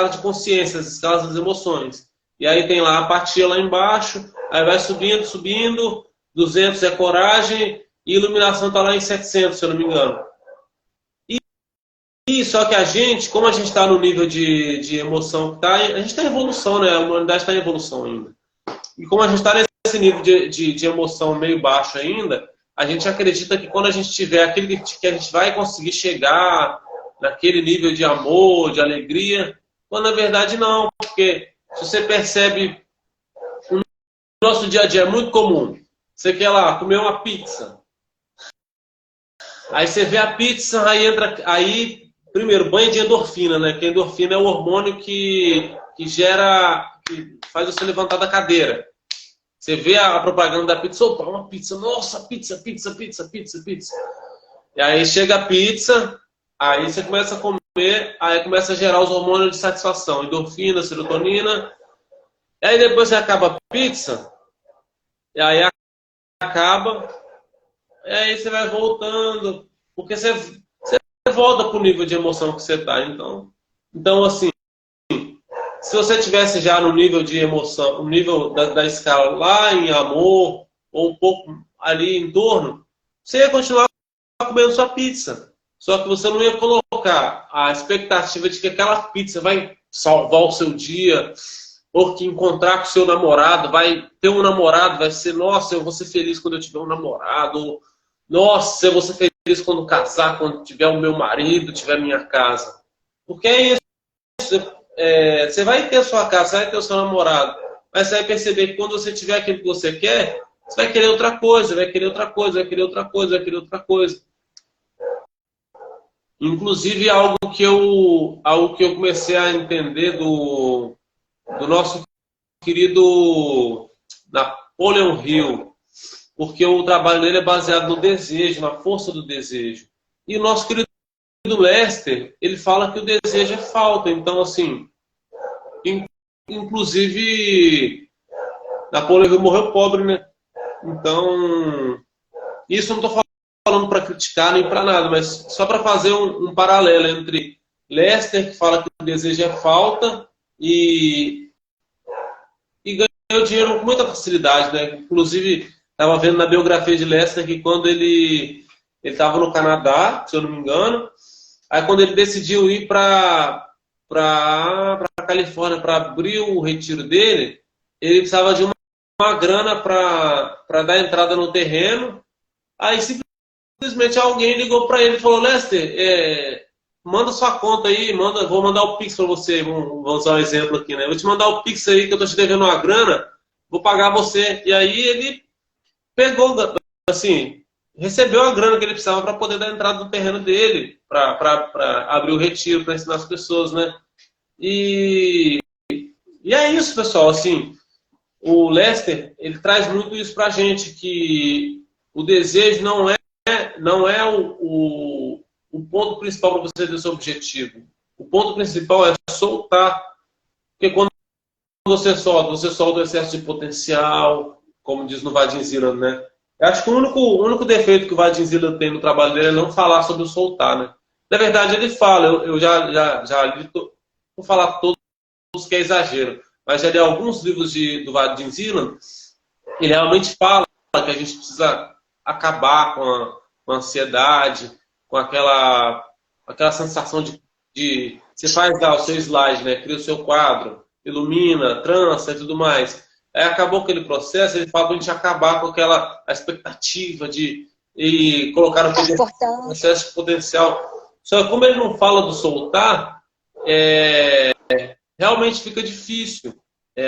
de consciência, as escalas das emoções. E aí tem lá a apatia lá embaixo, aí vai subindo, subindo, 200 é coragem, e iluminação está lá em 700, se eu não me engano. Só que como a gente está no nível de emoção que a gente está em evolução, né? A humanidade está em evolução ainda. E como a gente está nesse nível de emoção meio baixo ainda, a gente acredita que quando a gente tiver aquele que a gente vai conseguir chegar naquele nível de amor, de alegria, quando na verdade não, porque se você percebe, o nosso dia a dia é muito comum. Você quer lá comer uma pizza. Aí você vê a pizza, aí primeiro, banho de endorfina, né? Que a endorfina é o hormônio que faz você levantar da cadeira. Você vê a propaganda da pizza, opa, uma pizza, nossa, pizza, pizza, pizza, pizza, pizza. E aí chega a pizza, aí você começa a comer, aí começa a gerar os hormônios de satisfação, endorfina, serotonina, E aí depois você acaba a pizza, e aí acaba, e aí você vai voltando, porque você volta pro nível de emoção que você tá. Então assim, se você tivesse já no nível de emoção, no nível da escala lá em amor, ou um pouco ali em torno, você ia continuar comendo sua pizza. Só que você não ia colocar a expectativa de que aquela pizza vai salvar o seu dia, ou que encontrar com o seu namorado, vai ter um namorado, vai ser, nossa, eu vou ser feliz quando eu tiver um namorado, ou, nossa, eu vou ser feliz quando casar, quando tiver o meu marido, tiver minha casa. Porque é isso. Você vai ter a sua casa, você vai ter o seu namorado, mas você vai perceber que quando você tiver aquilo que você quer, você vai querer outra coisa, vai querer outra coisa, vai querer outra coisa, vai querer outra coisa. Inclusive, algo que eu comecei a entender do nosso querido Napoleon Hill, porque o trabalho dele é baseado no desejo, na força do desejo. E o nosso querido Lester, ele fala que o desejo é falta. Então, assim, inclusive, Napoleão Hill morreu pobre, né? Então, isso eu não estou falando para criticar nem para nada, mas só para fazer um paralelo entre Lester, que fala que o desejo é falta, e ganhou dinheiro com muita facilidade, né? Inclusive, estava vendo na biografia de Lester que quando ele estava no Canadá, se eu não me engano, aí quando ele decidiu ir para a Califórnia para abrir o retiro dele, ele precisava de uma grana para dar entrada no terreno. Aí simplesmente alguém ligou para ele e falou: Lester, manda sua conta aí, vou mandar o Pix para você. Vamos usar um exemplo aqui, né? Vou te mandar o Pix aí que eu tô te devendo uma grana, vou pagar você. E aí ele pegou, assim, recebeu a grana que ele precisava para poder dar entrada no terreno dele, para abrir o retiro, para ensinar as pessoas, né? E é isso, pessoal. Assim, o Lester, ele traz muito isso para a gente, que o desejo não é o ponto principal para você ter seu objetivo. O ponto principal é soltar. Porque quando você solta o excesso de potencial, como diz no Vadim Zila, né? Eu acho que o único defeito que o Vadim Zila tem no trabalho dele é não falar sobre o soltar, né? Na verdade, ele fala, eu já li, vou falar todos que é exagero, mas já li alguns livros do Vadim Zila, ele realmente fala que a gente precisa acabar com a ansiedade, com aquela sensação de você faz lá o seu slide, né? Cria o seu quadro, ilumina, trança e tudo mais. Aí acabou aquele processo, ele fala para a gente acabar com aquela expectativa e colocar no processo de potencial. Só que como ele não fala do soltar, realmente fica difícil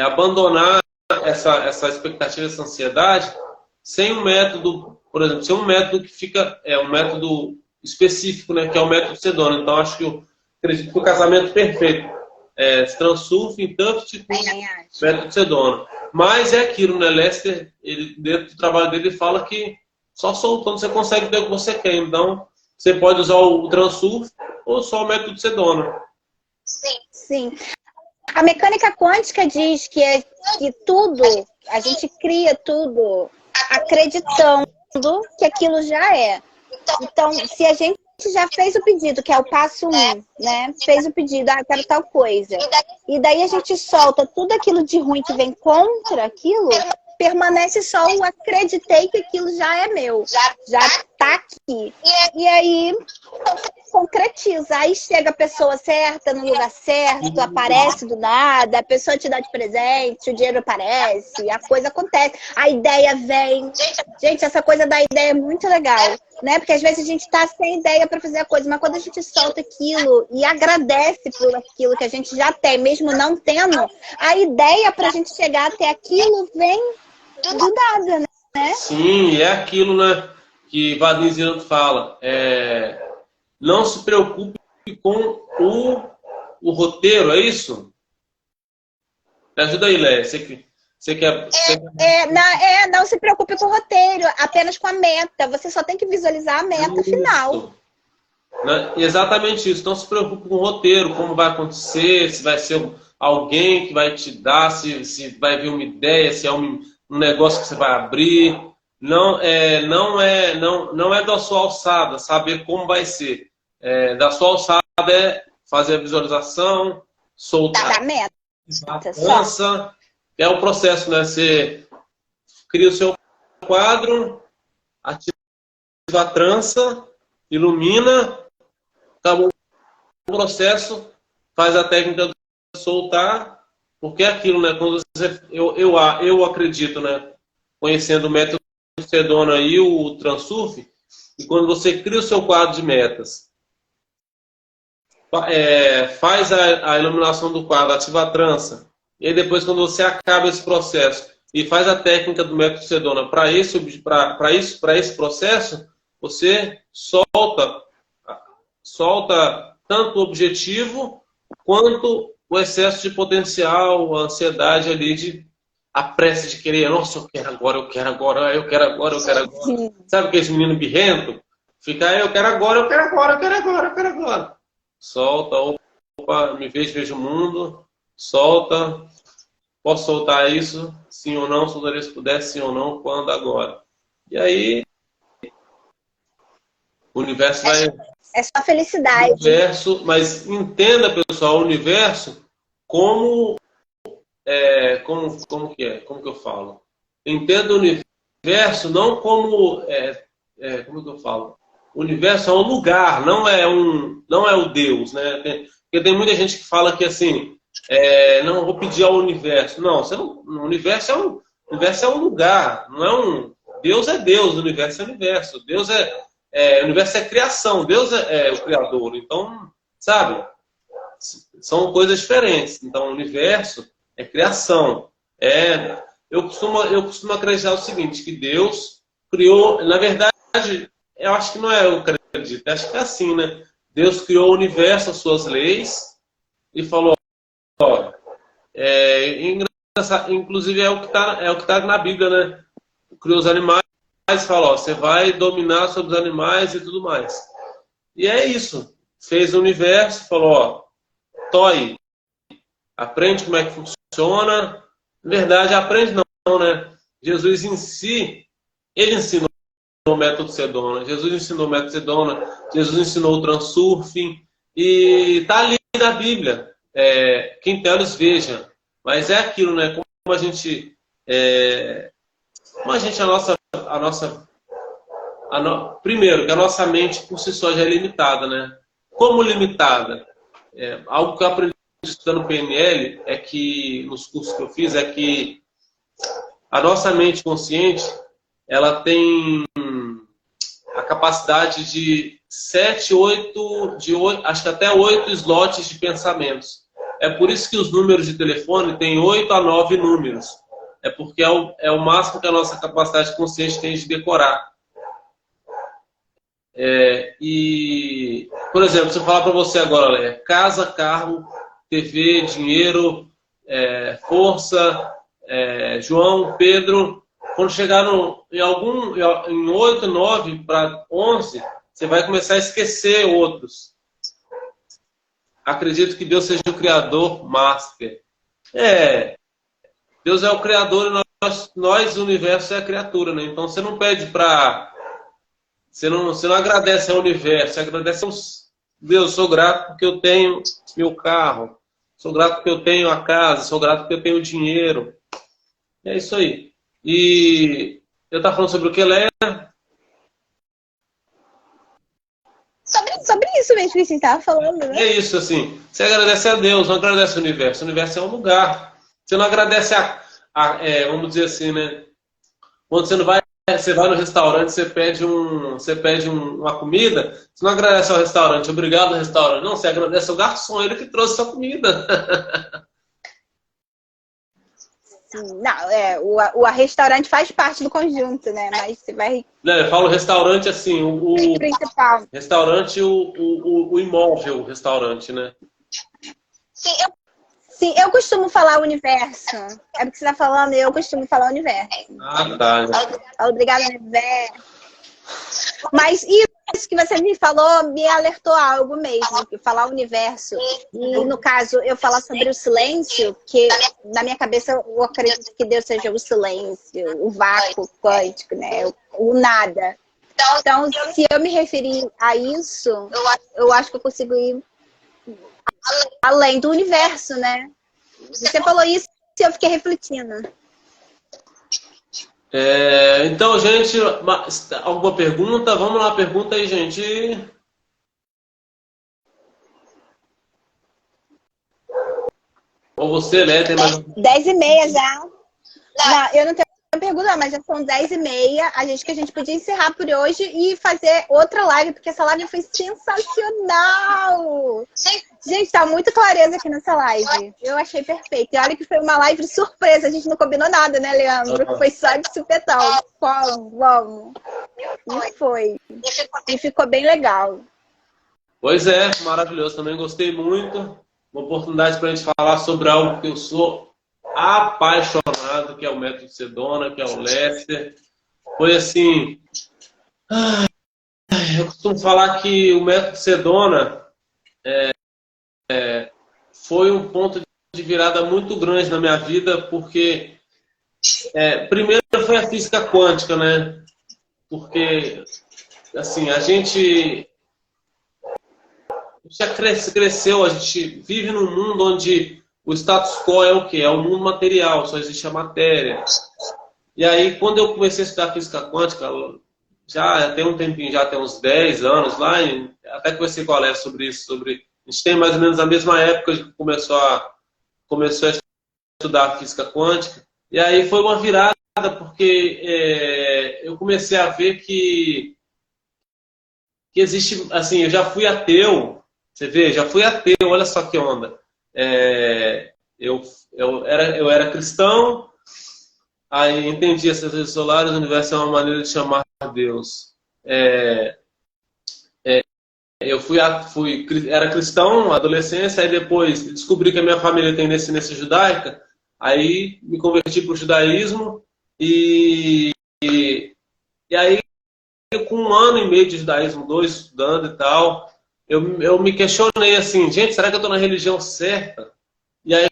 abandonar essa expectativa, essa ansiedade, sem um método, por exemplo, sem um método que fica, um método específico, né, que é o método Sedona. Então, acredito que o casamento perfeito Transurfing, Tuft com método Sedona. Mas é aquilo, né, Lester, ele, dentro do trabalho dele, fala que só soltando você consegue ter o que você quer. Então, você pode usar o Transurf ou só o método Sedona. Sim. A mecânica quântica diz que tudo, a gente cria tudo acreditando que aquilo já é. Então, se a gente já fez o pedido, que é o passo 1, né? Fez o pedido, quero tal coisa. E daí a gente solta tudo aquilo de ruim que vem contra aquilo, permanece só o acreditei que aquilo já é meu, já tá aqui. E aí concretiza, aí chega a pessoa certa no lugar certo, aparece do nada, a pessoa te dá de presente, o dinheiro aparece, a coisa acontece, a ideia vem. Gente, essa coisa da ideia é muito legal, né? Porque às vezes a gente tá sem ideia para fazer a coisa, mas quando a gente solta aquilo e agradece por aquilo que a gente já tem, mesmo não tendo, a ideia pra gente chegar até aquilo vem do nada, né? Sim, é aquilo, né, que Vadim Zila fala. Não se preocupe com o roteiro, é isso? Me ajuda aí, Lé. Você quer... Não se preocupe com o roteiro, apenas com a meta. Você só tem que visualizar a meta final. Exatamente isso. Não se preocupe com o roteiro, como vai acontecer, se vai ser alguém que vai te dar, se vai vir uma ideia, se é um negócio que você vai abrir. Não é da sua alçada saber como vai ser. Da sua alçada é fazer a visualização, soltar a dança. É o processo, né? Você cria o seu quadro, ativa a trança, ilumina, acabou o processo, faz a técnica de soltar, porque é aquilo, né? Quando eu acredito, né? Conhecendo o método Sedona e o Transurf, e quando você cria o seu quadro de metas, faz a iluminação do quadro, ativa a trança, e aí depois quando você acaba esse processo e faz a técnica do método Sedona para esse processo, você solta tanto o objetivo quanto o excesso de potencial, a ansiedade ali a pressa de querer, nossa, eu quero agora, eu quero agora, eu quero agora, eu quero agora. Sim. Sabe aquele menino birrento? Fica aí, eu quero agora, eu quero agora, eu quero agora, eu quero agora. Solta, opa, me vejo o mundo, solta. Posso soltar isso? Sim ou não? Soltaria se pudesse, sim ou não? Quando? Agora. E aí, o universo vai... É só felicidade. Mas entenda, pessoal, o universo como que eu falo? Entenda o universo não como... como que eu falo? O universo é um lugar, não é o Deus, né? Porque tem muita gente que fala que assim, não, vou pedir ao universo. Não, o universo é um lugar, não é um... Deus é Deus, o universo é o universo. O universo é criação, Deus é o criador. Então, sabe? São coisas diferentes. Então, o universo é criação. Eu costumo acreditar o seguinte, que Deus criou, na verdade, eu acho que não é, eu acredito, acho que é assim, né? Deus criou o universo, as suas leis, e falou, ó, inclusive é o que tá na Bíblia, né? Criou os animais e falou, ó, você vai dominar sobre os animais e tudo mais. E é isso. Fez o universo, falou, ó, Toy, aprende como é que funciona. Na verdade, aprende não, né? Jesus em si, ele ensinou o método Sedona. Jesus ensinou o método Sedona. Jesus ensinou o Transurfing. E tá ali na Bíblia. Quem tem olhos veja. Mas é aquilo, né? Como a gente... primeiro, que a nossa mente por si só já é limitada, né? Como limitada? Algo que eu aprendi estudando PNL é que, nos cursos que eu fiz, é que a nossa mente consciente, ela tem a capacidade de 7, 8, acho que até 8 slots de pensamentos. É por isso que os números de telefone têm 8 a 9 números. É porque é o máximo que a nossa capacidade consciente tem de decorar. E, por exemplo, se eu falar para você agora, casa, carro, TV, dinheiro, força, João, Pedro, quando chegar em 8, 9 para 11, você vai começar a esquecer outros. Acredito que Deus seja o Criador Master. Deus é o Criador e nós, o universo, é a criatura, né? Então você não pede para... Você não agradece ao universo, você agradece a Deus. Sou grato porque eu tenho meu carro, sou grato porque eu tenho a casa, sou grato porque eu tenho dinheiro. É isso aí. E eu estava falando sobre o que, Léa? Sobre isso mesmo que você estava falando, né? É isso, assim. Você agradece a Deus, não agradece ao universo. O universo é um lugar. Você não agradece vamos dizer assim, né? Quando você vai no restaurante, você pede uma comida, você não agradece ao restaurante, obrigado ao restaurante. Não, você agradece ao garçom, ele que trouxe sua comida. Não, o restaurante faz parte do conjunto, né? Mas você vai... Não, eu falo restaurante assim, o principal. Restaurante, o imóvel, o restaurante, né? Sim, eu costumo falar universo. É porque você está falando, eu costumo falar universo. Ah, tá. Obrigada, universo. Mas isso que você me falou me alertou a algo mesmo, que falar universo. E, no caso, eu falar sobre o silêncio, que na minha cabeça eu acredito que Deus seja o silêncio, o vácuo quântico, né? O nada. Então, se eu me referir a isso, eu acho que eu consigo ir além do universo, né? Você falou isso e eu fiquei refletindo. Então, gente, alguma pergunta? Vamos lá, pergunta aí, gente. Ou você, né? Tem mais... 10h30 já. Não, eu não tenho pergunta, mas já são 10h30. Que a gente podia encerrar por hoje e fazer outra live, porque essa live foi sensacional. Gente, tá muito clareza aqui nessa live. Eu achei perfeito. E olha que foi uma live surpresa. A gente não combinou nada, né, Leandro? Foi só de supetão. Vamos. E foi. E ficou bem legal. Pois é, maravilhoso. Também gostei muito. Uma oportunidade para a gente falar sobre algo que eu sou apaixonado, que é o método Sedona, que é o Lester. Foi assim... Eu costumo falar que o método Sedona foi um ponto de virada muito grande na minha vida, porque primeiro foi a física quântica, né? Porque assim, a gente já cresceu, a gente vive num mundo onde o status quo é o quê? É o mundo material, só existe a matéria. E aí, quando eu comecei a estudar física quântica, já tem um tempinho, já tem uns 10 anos lá, até conversei com a Alessa sobre isso, a gente tem mais ou menos a mesma época que começou a estudar física quântica. E aí foi uma virada, porque eu comecei a ver que existe, assim, eu já fui ateu, você vê, já fui ateu, olha só que onda. Eu era cristão, aí entendi essas leis solares, o universo é uma maneira de chamar Deus. Eu era cristão na adolescência, aí depois descobri que a minha família tem tendência judaica, aí me converti para o judaísmo e aí com 1 ano e meio de judaísmo, 2 estudando e tal, eu me questionei assim, gente, será que eu estou na religião certa? E aí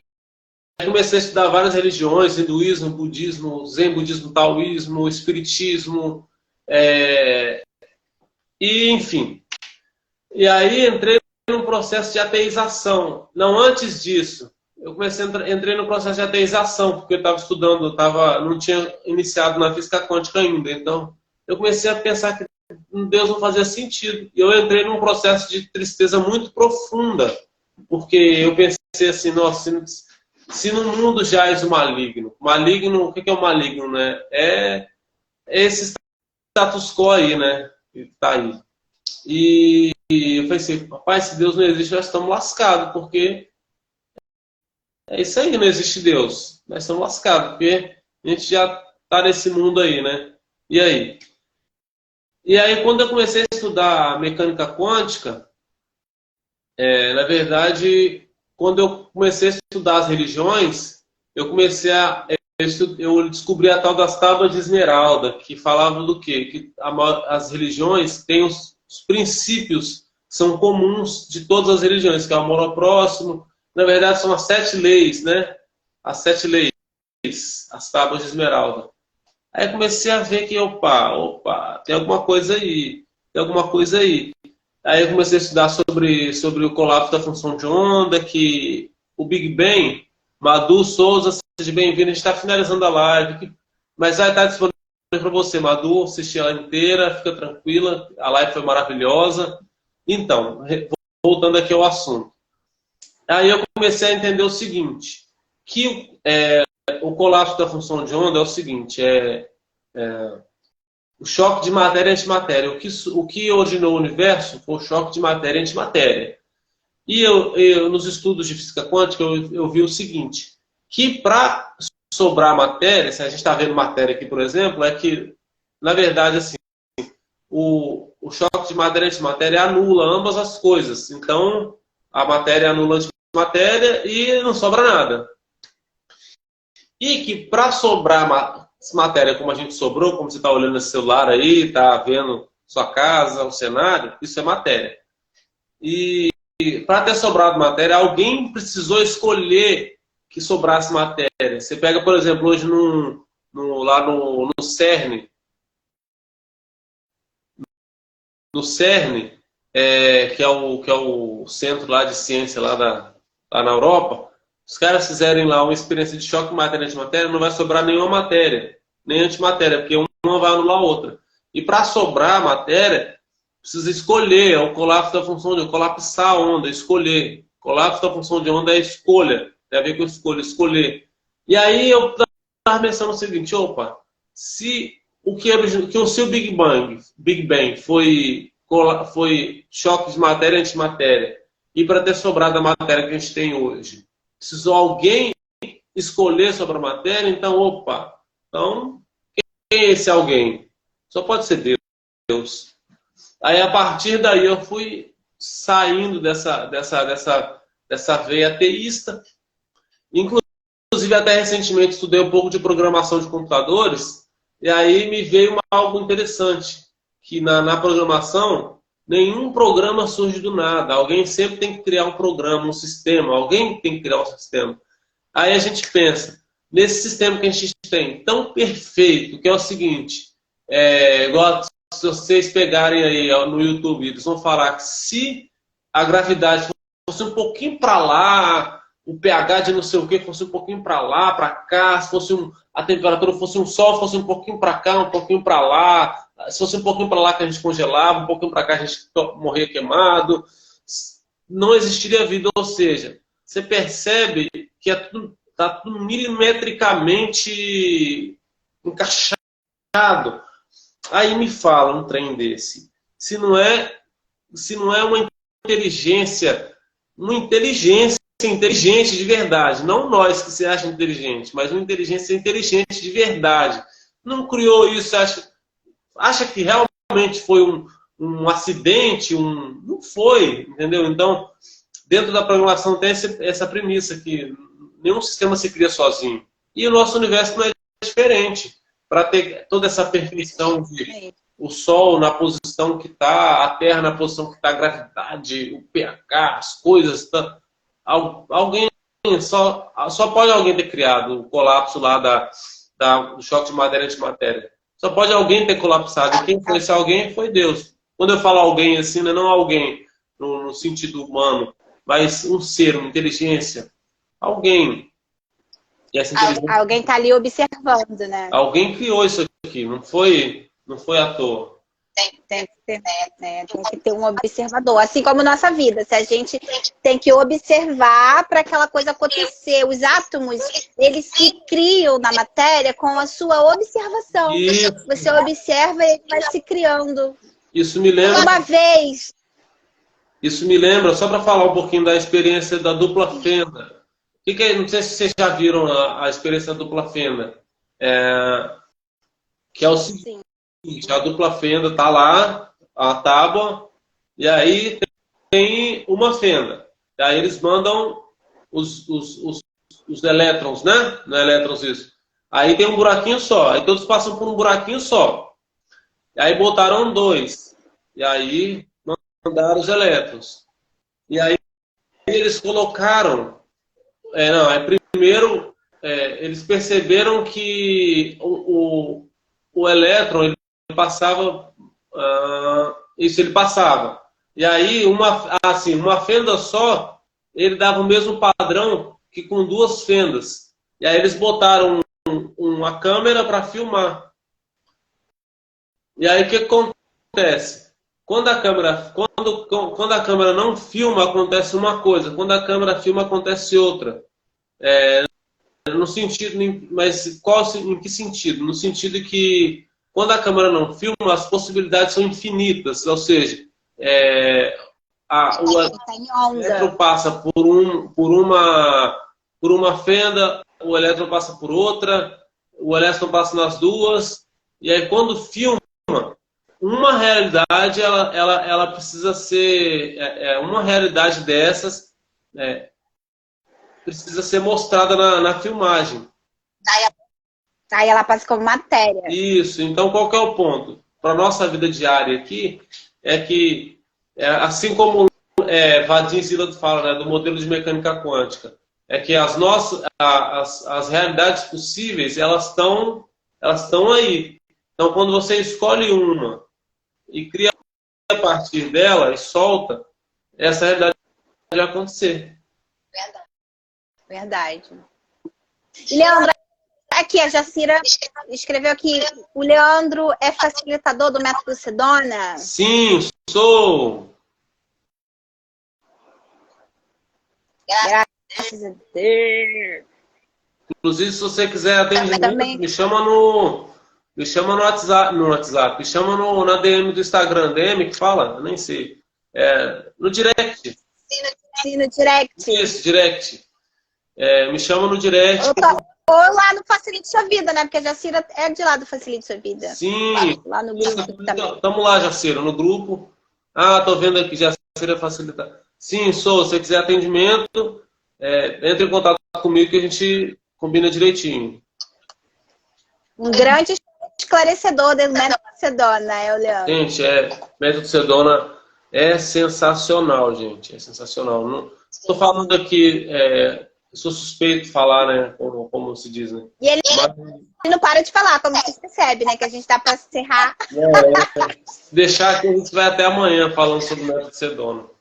comecei a estudar várias religiões, hinduísmo, budismo, zen budismo, taoísmo, espiritismo, e enfim. E aí entrei num processo de ateização. Não, antes disso, eu entrei no processo de ateização, porque eu estava estudando, não tinha iniciado na física quântica ainda. Então, eu comecei a pensar que Deus não fazia sentido. E eu entrei num processo de tristeza muito profunda, porque eu pensei assim, nossa, se no mundo jaz o maligno, o que é o maligno, né? É esse status quo aí, né? Que tá aí. E eu falei assim, papai, se Deus não existe, nós estamos lascados, porque é isso aí, não existe Deus. Nós estamos lascados, porque a gente já está nesse mundo aí, né? E aí? E aí, quando eu comecei a estudar mecânica quântica, na verdade, quando eu comecei a estudar as religiões, eu descobri a tal das tábuas de Esmeralda, que falavam do quê? Que as religiões têm os princípios que são comuns de todas as religiões, que é o amor ao próximo. Na verdade, são as 7 leis, né? As 7 leis, as tábuas de Esmeralda. Aí comecei a ver que, opa, tem alguma coisa aí, Aí eu comecei a estudar sobre o colapso da função de onda, que o Big Bang, Madu Souza, seja bem-vindo, a gente está finalizando a live, mas vai estar disponível para você, Madu, assistir ela inteira, fica tranquila, a live foi maravilhosa. Então, voltando aqui ao assunto. Aí eu comecei a entender o seguinte, que o colapso da função de onda é o seguinte, o choque de matéria e antimatéria. O que originou o universo foi o choque de matéria e antimatéria. E eu nos estudos de física quântica, eu vi o seguinte, que para sobrar matéria, se a gente está vendo matéria aqui, por exemplo, é que, na verdade, assim, o choque de matéria e antimatéria anula ambas as coisas. Então, a matéria anula a antimatéria e não sobra nada. E que para sobrar matéria como a gente sobrou, como você está olhando esse celular aí, está vendo sua casa, o cenário, isso é matéria. E para ter sobrado matéria, alguém precisou escolher que sobrasse matéria. Você pega, por exemplo, hoje lá no CERN. No CERN, que é o centro lá de ciência lá na Europa, os caras fizerem lá uma experiência de choque matéria-antimatéria, não vai sobrar nenhuma matéria, nem antimatéria, porque uma vai anular a outra. E para sobrar matéria, precisa escolher, é o colapso da função de colapsar a onda, escolher. Colapso da função de onda é escolha, tem a ver com escolher. E aí eu estava pensando o seguinte, opa, se o Big Bang foi choque de matéria e antimatéria, e para ter sobrado a matéria que a gente tem hoje, precisou alguém escolher sobre a matéria, então, opa, então, quem é esse alguém? Só pode ser Deus. Aí, a partir daí, eu fui saindo dessa veia ateísta. Inclusive, até recentemente, estudei um pouco de programação de computadores, e aí me veio algo interessante, que na programação, nenhum programa surge do nada. Alguém sempre tem que criar um programa, um sistema. Alguém tem que criar um sistema. Aí a gente pensa, nesse sistema que a gente tem, tão perfeito, que é o seguinte, igual se vocês pegarem aí no YouTube, eles vão falar que se a gravidade fosse um pouquinho para lá, o pH de não sei o que fosse um pouquinho para lá, para cá, se fosse a temperatura fosse um sol, fosse um pouquinho para cá, um pouquinho para lá, se fosse um pouquinho para lá que a gente congelava, um pouquinho para cá a gente morria queimado, não existiria vida. Ou seja, você percebe que está tudo milimetricamente encaixado. Aí me fala um trem desse. Se não é uma inteligência inteligente de verdade, não nós que se acham inteligentes, mas uma inteligência inteligente de verdade. Não criou isso, acha que realmente foi um acidente, não foi, entendeu? Então, dentro da programação tem essa premissa que nenhum sistema se cria sozinho. E o nosso universo não é diferente. Para ter toda essa perfeição de o Sol na posição que está, a Terra na posição que está, a gravidade, o pH, as coisas. Alguém só pode alguém ter criado o colapso lá do choque de matéria e antimatéria. Só pode alguém ter colapsado. E quem foi esse alguém foi Deus. Quando eu falo alguém assim, não é alguém no sentido humano, mas um ser, uma inteligência. Alguém. E essa inteligência... Alguém está ali observando, né? Alguém criou isso aqui, não foi à toa. Tem que ter um observador. Assim como nossa vida. Se a gente tem que observar para aquela coisa acontecer. Os átomos, eles se criam na matéria com a sua observação. Isso. Você observa e ele vai se criando. Isso me lembra... Uma vez. Isso me lembra, só para falar um pouquinho da experiência da dupla fenda. Não sei se vocês já viram a experiência da dupla fenda. Que é o seguinte, a dupla fenda está lá, a tábua, e aí tem uma fenda. E aí eles mandam os elétrons, né? Não é elétrons isso. Aí tem um buraquinho só, aí todos passam por um buraquinho só. E aí botaram 2. E aí mandaram os elétrons. E aí eles colocaram... primeiro, eles perceberam que o elétron ele passava, ele passava. E aí, uma fenda só, ele dava o mesmo padrão que com 2 fendas. E aí eles botaram uma câmera para filmar. E aí o que acontece? Quando a câmera não filma, acontece uma coisa. Quando a câmera filma, acontece outra. No sentido, mas em que sentido? No sentido que quando a câmera não filma, as possibilidades são infinitas. Ou seja, o elétron passa por uma fenda, o elétron passa por outra, o elétron passa nas duas, e aí quando filma, uma realidade, ela precisa ser... uma realidade dessas precisa ser mostrada na filmagem. Aí ela passa como matéria. Isso. Então, qual que é o ponto? para a nossa vida diária aqui, é que, assim como Vadim Zila fala, né, do modelo de mecânica quântica, é que as realidades possíveis, elas estão aí. Então, quando você escolhe uma e cria a partir dela e solta, essa realidade vai acontecer. Verdade. E, Leandro, aqui a Jacira escreveu aqui, o Leandro é facilitador do método Sedona? Sim, sou. Graças a Deus. Inclusive, se você quiser atendimento, Também. me chama no WhatsApp, me chama na DM do Instagram, DM que fala? Eu nem sei. No direct. Sim, no direct. Isso, direct. Me chama no direct. Ou lá no Facilite Sua Vida, né? Porque a Jacira é de lá do Facilite Sua Vida. Sim. Lá no grupo também. Tamo lá, Jacira, no grupo. Ah, tô vendo aqui, Jacira facilita. Sim, sou. Se você quiser atendimento, entre em contato comigo que a gente combina direitinho. Um grande esclarecedor do método Sedona, o Leandro. Gente, método Sedona é sensacional, gente. É sensacional. Não estou falando aqui, eu sou suspeito de falar, né? Como se diz, né? E ele não para de falar, como você percebe, né? Que a gente dá para encerrar. Deixar que a gente vai até amanhã falando sobre o método Sedona.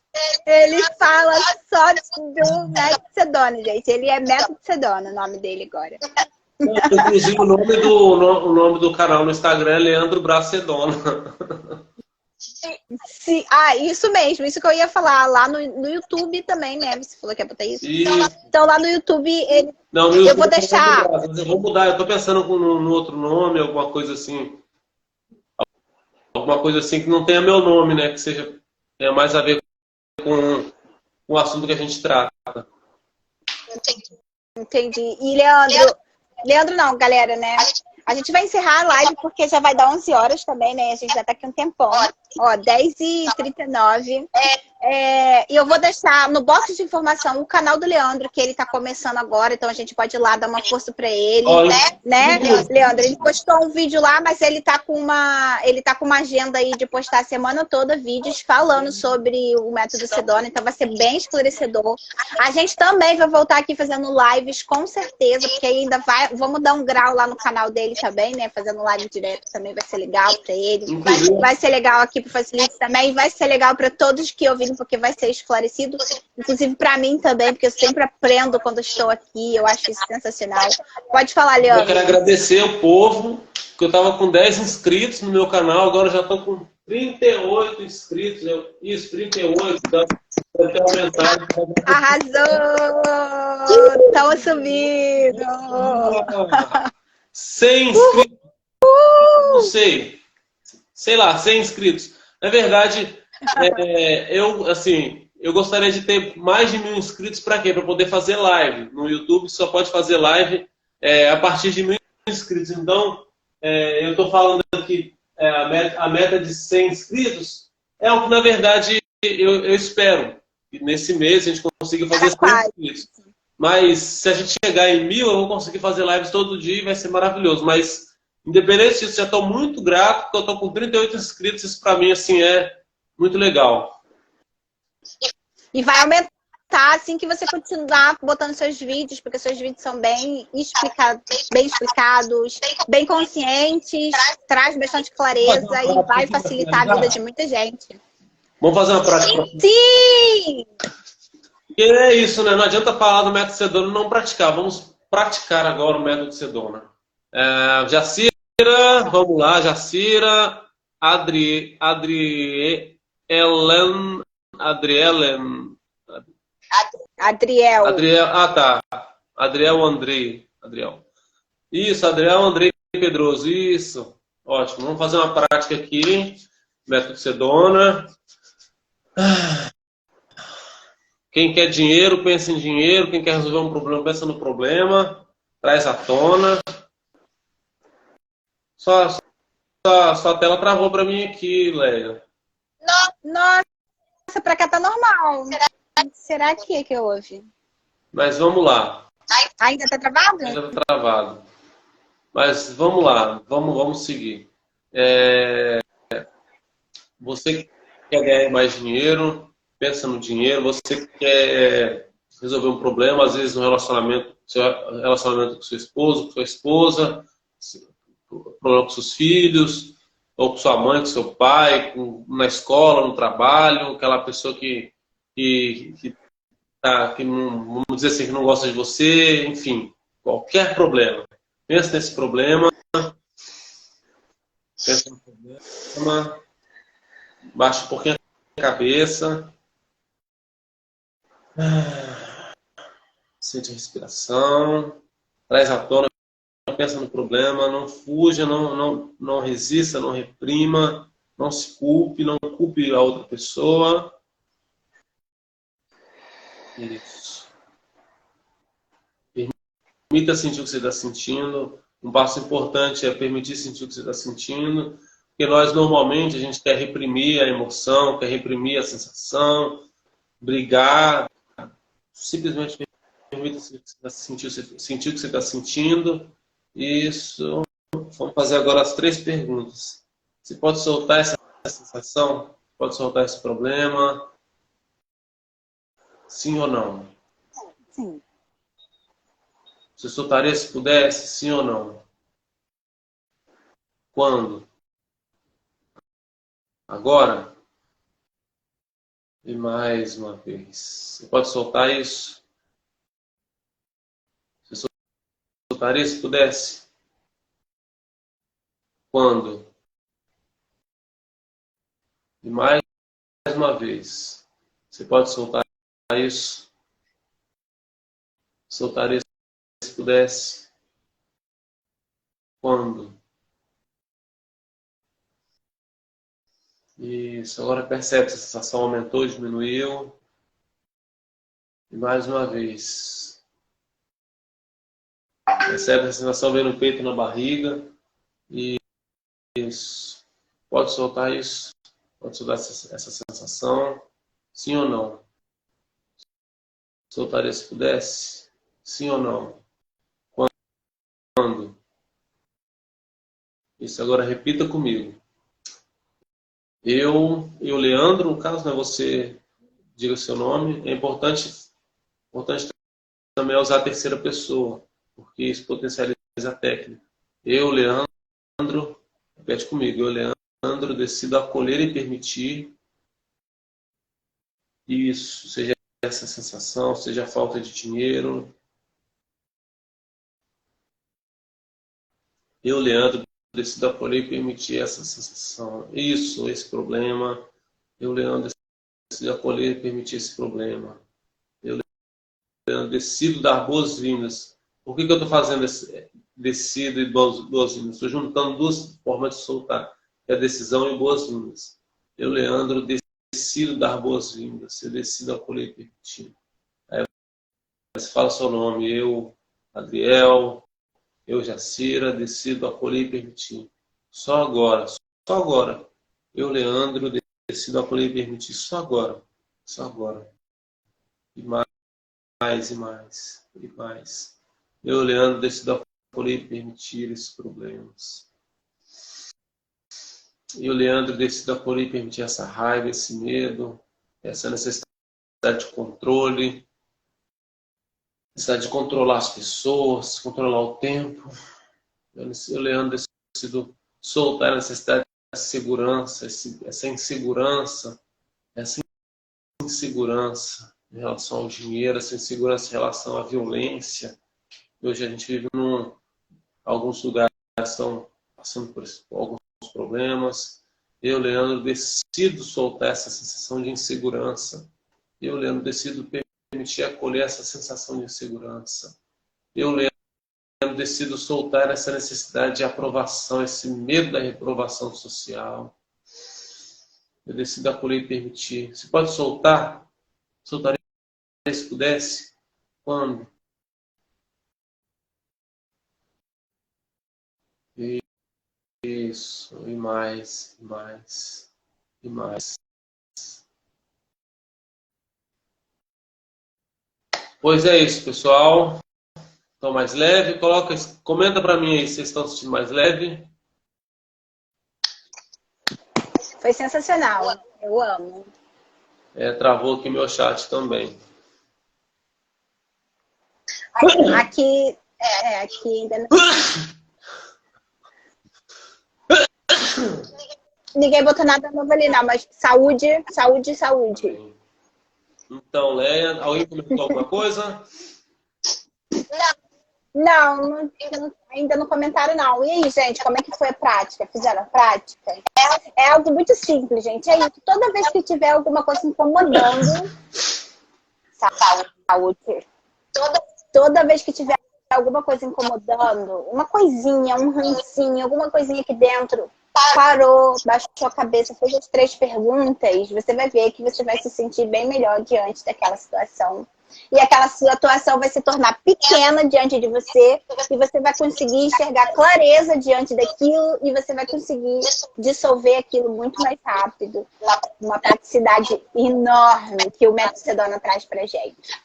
Ele fala só do método Sedona, gente. Ele é método Sedona, o nome dele agora. Inclusive, o nome do canal no Instagram é Leandro Bracedona. Sim. Isso mesmo, isso que eu ia falar. Lá no YouTube também, né? Você falou que ia botar isso? Então lá no YouTube, Não, no YouTube eu vou deixar. Eu vou mudar, eu tô pensando no outro nome, alguma coisa assim. Alguma coisa assim que não tenha meu nome, né? Que tenha mais a ver com o assunto que a gente trata. Entendi. E Leandro não, galera, né? A gente vai encerrar a live porque já vai dar 11 horas também, né? A gente já tá aqui um tempão. Ó, 10h39. E eu vou deixar no box de informação o canal do Leandro, que ele tá começando agora, então a gente pode ir lá dar uma força pra ele, né? Leandro, ele postou um vídeo lá, mas ele tá com uma agenda aí de postar a semana toda vídeos falando sobre o método Sedona, então vai ser bem esclarecedor. A gente também vai voltar aqui fazendo lives, com certeza, porque ainda vamos dar um grau lá no canal dele também, né? Fazendo live direto também vai ser legal pra ele. Vai ser legal aqui pro Facilite também, vai ser legal pra todos que ouviram, porque vai ser esclarecido, inclusive para mim também, porque eu sempre aprendo quando estou aqui, eu acho isso sensacional. Pode falar, Leandro. Eu quero agradecer ao povo, que eu estava com 10 inscritos no meu canal, agora eu já estou com 38 inscritos, isso, 38, deve ter aumentado. Arrasou! Estamos subindo! 100 inscritos, não sei lá, 100 inscritos. Na verdade, eu gostaria de ter mais de 1000 inscritos para quê? Para poder fazer live. No YouTube só pode fazer live a partir de 1000 inscritos. Então, eu estou falando aqui, a meta de 100 inscritos é o que, na verdade, eu espero. Que nesse mês a gente consiga fazer 100 inscritos. Mas se a gente chegar em 1000, eu vou conseguir fazer lives todo dia e vai ser maravilhoso. Mas, independente disso, já estou muito grato, porque eu estou com 38 inscritos. Isso para mim, assim, é muito legal. E vai aumentar assim que você continuar botando seus vídeos, porque seus vídeos são bem explicados, bem conscientes, traz bastante clareza e vai facilitar a vida de muita gente. Vamos fazer uma prática. Sim! E é isso, né? Não adianta falar do método Sedona e não praticar. Vamos praticar agora o método Sedona. Jacira, vamos lá, Jacira, Adrielen, Adriel. Tá. Adriel Andrei. Adriel. Isso, Adriel Andrei Pedroso. Isso. Ótimo. Vamos fazer uma prática aqui. Método Sedona. Quem quer dinheiro, pensa em dinheiro. Quem quer resolver um problema, pensa no problema. Traz à tona. Sua tela travou para mim aqui, Leia. Nossa, pra cá tá normal. Será que houve? Mas vamos lá. Ainda tá travado? Ainda tá travado. Mas vamos lá. Vamos seguir. Você que quer ganhar mais dinheiro, pensa no dinheiro. Você que quer resolver um problema, às vezes no relacionamento, seu relacionamento com seu esposo, com sua esposa, problema com seus filhos, ou com sua mãe, com seu pai, na escola, no trabalho, aquela pessoa que não, vamos dizer assim, que não gosta de você, enfim, qualquer problema. Pensa nesse problema, pensa no problema, baixa um pouquinho a cabeça, sente a respiração, traz à tona, pensa no problema, não fuja, não resista, não reprima, não se culpe, não culpe a outra pessoa. Isso. Permita sentir o que você está sentindo. Um passo importante é permitir sentir o que você está sentindo, porque nós normalmente a gente quer reprimir a emoção, quer reprimir a sensação, brigar. Simplesmente permita sentir o que você está sentindo. Isso. Vamos fazer agora as 3 perguntas. Você pode soltar essa sensação? Pode soltar esse problema? Sim ou não? Sim. Você soltaria se pudesse? Sim ou não? Quando? Agora? E mais uma vez. Você pode soltar isso? Você soltaria se pudesse? Quando? E mais uma vez. Você pode soltar isso? Soltaria se pudesse? Quando? Isso. Agora percebe se a sensação aumentou, diminuiu. E mais uma vez. Percebe a sensação vem no peito e na barriga. Isso. Pode soltar isso? Pode soltar essa sensação? Sim ou não? Soltaria se pudesse? Sim ou não? Quando? Isso, agora repita comigo. Eu, Leandro, no caso, né, você diga o seu nome. É importante também usar a terceira pessoa, porque isso potencializa a técnica. Eu, Leandro, repete comigo. Eu, Leandro, decido acolher e permitir isso, seja essa sensação, seja a falta de dinheiro. Eu, Leandro, decido acolher e permitir essa sensação. Isso, esse problema. Eu, Leandro, decido acolher e permitir esse problema. Eu, Leandro, decido dar boas-vindas. Por que eu estou fazendo esse decido e boas-vindas? Estou juntando 2 formas de soltar, que é decisão e boas-vindas. Eu, Leandro, decido dar boas-vindas. Eu decido acolher e permitir. Aí você fala seu nome. Eu, Adriel. Eu, Jacira, decido acolher e permitir. Só agora, só agora. Eu, Leandro, decido acolher e permitir. Só agora, só agora. E mais, e mais, e mais. Eu, Leandro, decido acolher e permitir esses problemas. Eu, Leandro, decido acolher e permitir essa raiva, esse medo, essa necessidade de controle, necessidade de controlar as pessoas, controlar o tempo. Eu, Leandro, decido soltar a necessidade de segurança, essa insegurança em relação ao dinheiro, essa insegurança em relação à violência. Hoje a gente vive alguns lugares estão passando por alguns problemas. Eu, Leandro, decido soltar essa sensação de insegurança. Eu, Leandro, decido permitir acolher essa sensação de insegurança. Eu, Leandro, decido soltar essa necessidade de aprovação, esse medo da reprovação social. Eu decido acolher e permitir. Você pode soltar? Soltaria se pudesse? Quando? Isso. E mais, e mais, e mais. Pois é isso, pessoal. Estão mais leve? Comenta para mim aí se vocês estão sentindo mais leve. Foi sensacional. Eu amo. Travou aqui meu chat também. Aqui ainda não... Ninguém botou nada novo ali, não, mas saúde, saúde, saúde. Então, Leia, alguém comentou alguma coisa? Não, ainda não comentaram, não. E aí, gente, como é que foi a prática? Fizeram a prática? É algo muito simples, gente. É isso. Toda vez que tiver alguma coisa incomodando, saúde. Toda vez que tiver alguma coisa incomodando, uma coisinha, um rancinho, alguma coisinha aqui dentro, parou, baixou a cabeça, fez as 3 perguntas, você vai ver que você vai se sentir bem melhor diante daquela situação. E aquela situação vai se tornar pequena diante de você e você vai conseguir enxergar clareza diante daquilo e você vai conseguir dissolver aquilo muito mais rápido. Uma praticidade enorme que o método Sedona traz pra gente.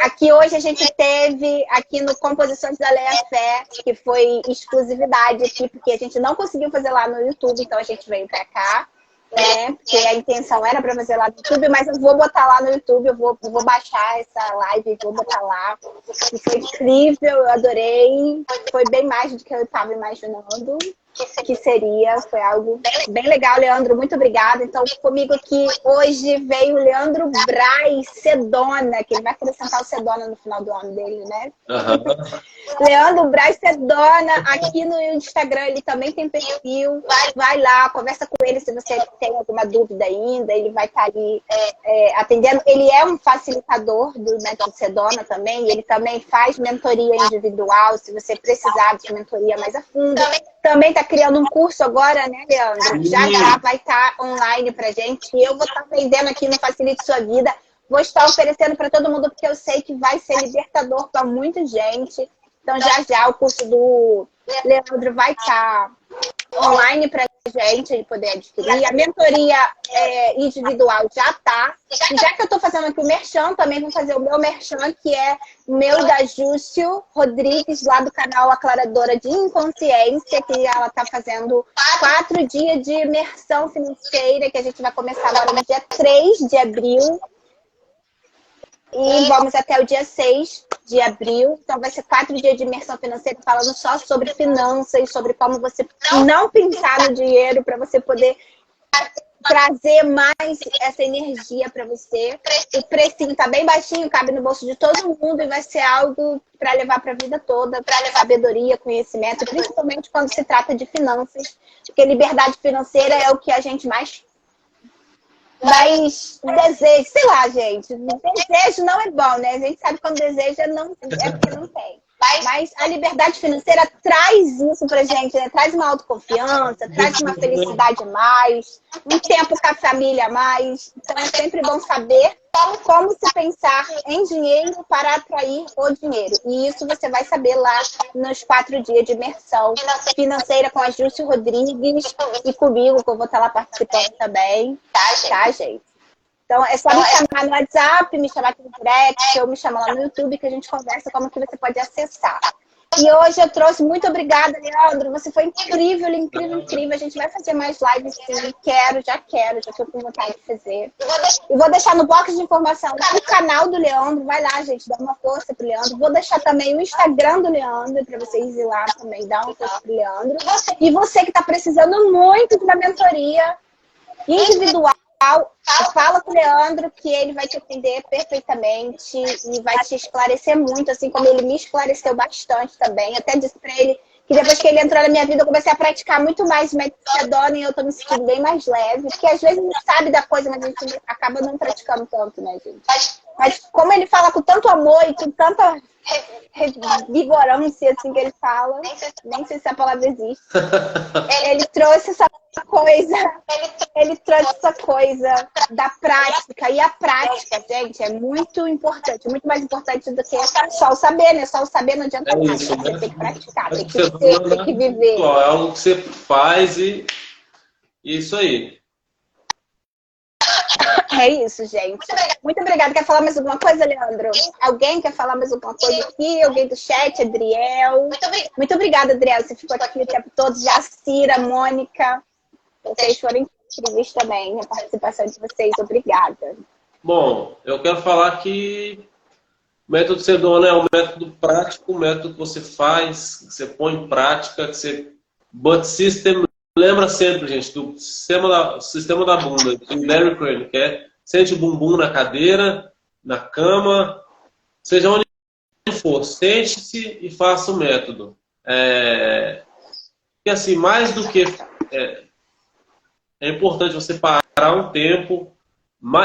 Aqui hoje a gente teve, aqui no Composições da Leia Fé, que foi exclusividade aqui, porque a gente não conseguiu fazer lá no YouTube, então a gente veio pra cá. Porque a intenção era para fazer lá no YouTube, mas eu vou botar lá no YouTube, eu vou baixar essa live, vou botar lá. E foi incrível, eu adorei. Foi bem mais do que eu estava imaginando que seria. Foi algo bem legal, Leandro. Muito obrigada. Então, comigo aqui hoje veio o Leandro Braz Sedona, que ele vai acrescentar o Sedona no final do nome dele, né? Leandro Braz Sedona, aqui no Instagram, ele também tem perfil. Vai lá, conversa com ele se você tem alguma dúvida ainda. Ele vai estar ali atendendo. Ele é um facilitador do método Sedona também. Ele também faz mentoria individual, se você precisar de mentoria mais a fundo. Também está criando um curso agora, né, Leandro? Já vai estar online pra gente. E eu vou estar vendendo aqui no Facilite Sua Vida. Vou estar oferecendo para todo mundo, porque eu sei que vai ser libertador para muita gente. Então, já o curso do Leandro vai estar online para a gente poder adquirir. A mentoria individual já está. E já que eu estou fazendo aqui o merchan, também vou fazer o meu merchan, que é o meu da Júcio Rodrigues, lá do canal Aclaradora de Inconsciência, que ela está fazendo 4 dias de imersão financeira, que a gente vai começar agora no dia 3 de abril. E vamos até o dia 6 de abril. Então vai ser 4 dias de imersão financeira falando só sobre finanças, sobre como você não pensar no dinheiro para você poder trazer mais essa energia para você. O precinho tá bem baixinho, cabe no bolso de todo mundo e vai ser algo para levar para a vida toda, para levar sabedoria, conhecimento, principalmente quando se trata de finanças, porque liberdade financeira é o que a gente mais desejo, sei lá, gente. Desejo não é bom, né? A gente sabe quando deseja não, é porque não tem. Mas a liberdade financeira traz isso pra gente, né? Traz uma autoconfiança, traz uma felicidade a mais, um tempo com a família a mais. Então é sempre bom saber como se pensar em dinheiro para atrair o dinheiro. E isso você vai saber lá nos 4 dias de imersão financeira com a Júcio Rodrigues e comigo, que eu vou estar lá participando também. Tá, gente? Então, é só me chamar no WhatsApp, me chamar aqui no direct, ou me chamar lá no YouTube, que a gente conversa como que você pode acessar. E hoje eu trouxe, muito obrigada, Leandro, você foi incrível, incrível, incrível. A gente vai fazer mais lives, sim, já estou com vontade de fazer. E vou deixar no box de informação o canal do Leandro, vai lá, gente, dá uma força pro Leandro. Vou deixar também o Instagram do Leandro, para vocês ir lá também, dar uma força pro Leandro. E você que está precisando muito de uma mentoria individual, fala com o Leandro que ele vai te atender perfeitamente e vai te esclarecer muito, assim como ele me esclareceu bastante também. Até disse pra ele que depois que ele entrou na minha vida, eu comecei a praticar muito mais método Sedona e eu tô me sentindo bem mais leve. Porque às vezes a gente sabe da coisa, mas a gente acaba não praticando tanto, né, gente? Mas como ele fala com tanto amor e com tanta revigorância, assim, que ele fala, nem sei se a palavra existe, ele trouxe essa coisa da prática. E a prática, gente, é muito importante, muito mais importante do que só o saber, né? Só o saber não adianta nada, Isso, né? Você tem que praticar, tem que ser, tem que viver. É algo que você faz e isso aí. É isso, gente. Muito obrigada. Quer falar mais alguma coisa, Leandro? Alguém quer falar mais alguma coisa aqui? Alguém do chat? Adriel? Muito obrigada, Adriel. Você ficou aqui o tempo todo. Jacira, Mônica. Vocês foram feliz também a participação de vocês. Obrigada. Bom, eu quero falar que o método Sedona é um método prático, um método que você faz, que você põe em prática, que você... But System, lembra sempre, gente, do sistema da bunda, do Larry Crane, que é sente o bumbum na cadeira, na cama, seja onde for, sente-se e faça o método. E assim, mais do que... É importante você parar um tempo,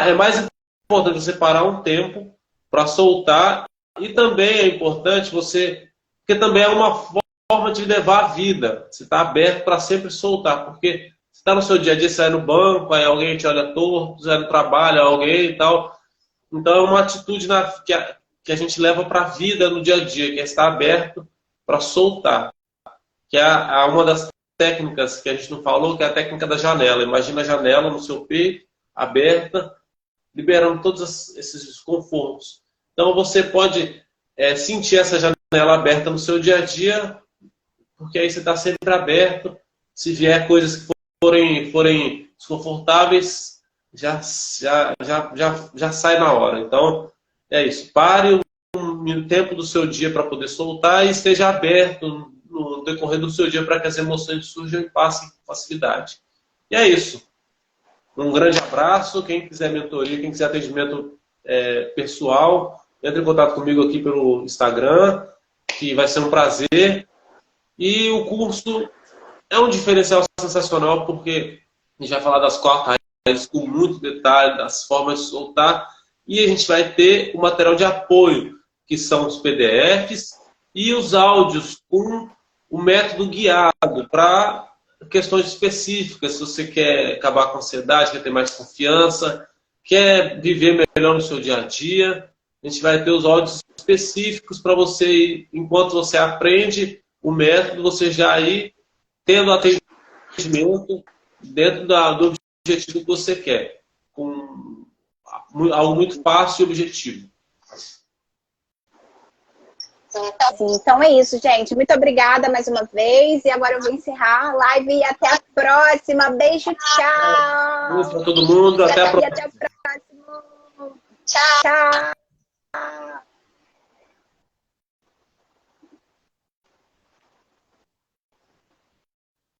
é mais importante você parar um tempo para soltar, e também é importante você, porque também é uma forma de levar a vida, você está aberto para sempre soltar, porque você está no seu dia a dia, você vai no banco, aí alguém te olha torto, você vai no trabalho, alguém e tal, então é uma atitude que a gente leva para a vida no dia a dia, que é estar aberto para soltar, que é uma das técnicas que a gente não falou, que é a técnica da janela. Imagina a janela no seu peito, aberta, liberando todos esses desconfortos. Então você pode sentir essa janela aberta no seu dia a dia, porque aí você está sempre aberto. Se vier coisas que forem desconfortáveis, já sai na hora. Então é isso. Pare um tempo do seu dia para poder soltar e esteja aberto no decorrer do seu dia para que as emoções surjam e passem com facilidade. E é isso. Um grande abraço. Quem quiser mentoria, quem quiser atendimento pessoal, entre em contato comigo aqui pelo Instagram, que vai ser um prazer. E o curso é um diferencial sensacional, porque a gente vai falar das 4 raízes com muito detalhe, das formas de soltar, e a gente vai ter o material de apoio, que são os PDFs e os áudios com o método guiado para questões específicas. Se você quer acabar com a ansiedade, quer ter mais confiança, quer viver melhor no seu dia a dia, a gente vai ter os áudios específicos para você, enquanto você aprende o método, você já ir tendo atendimento dentro do objetivo que você quer, com algo muito fácil e objetivo. Sim, então é isso, gente. Muito obrigada mais uma vez. E agora eu vou encerrar a live e até a próxima. Beijo, tchau. Beijo para todo mundo. Até a próxima. Até o próximo. Tchau.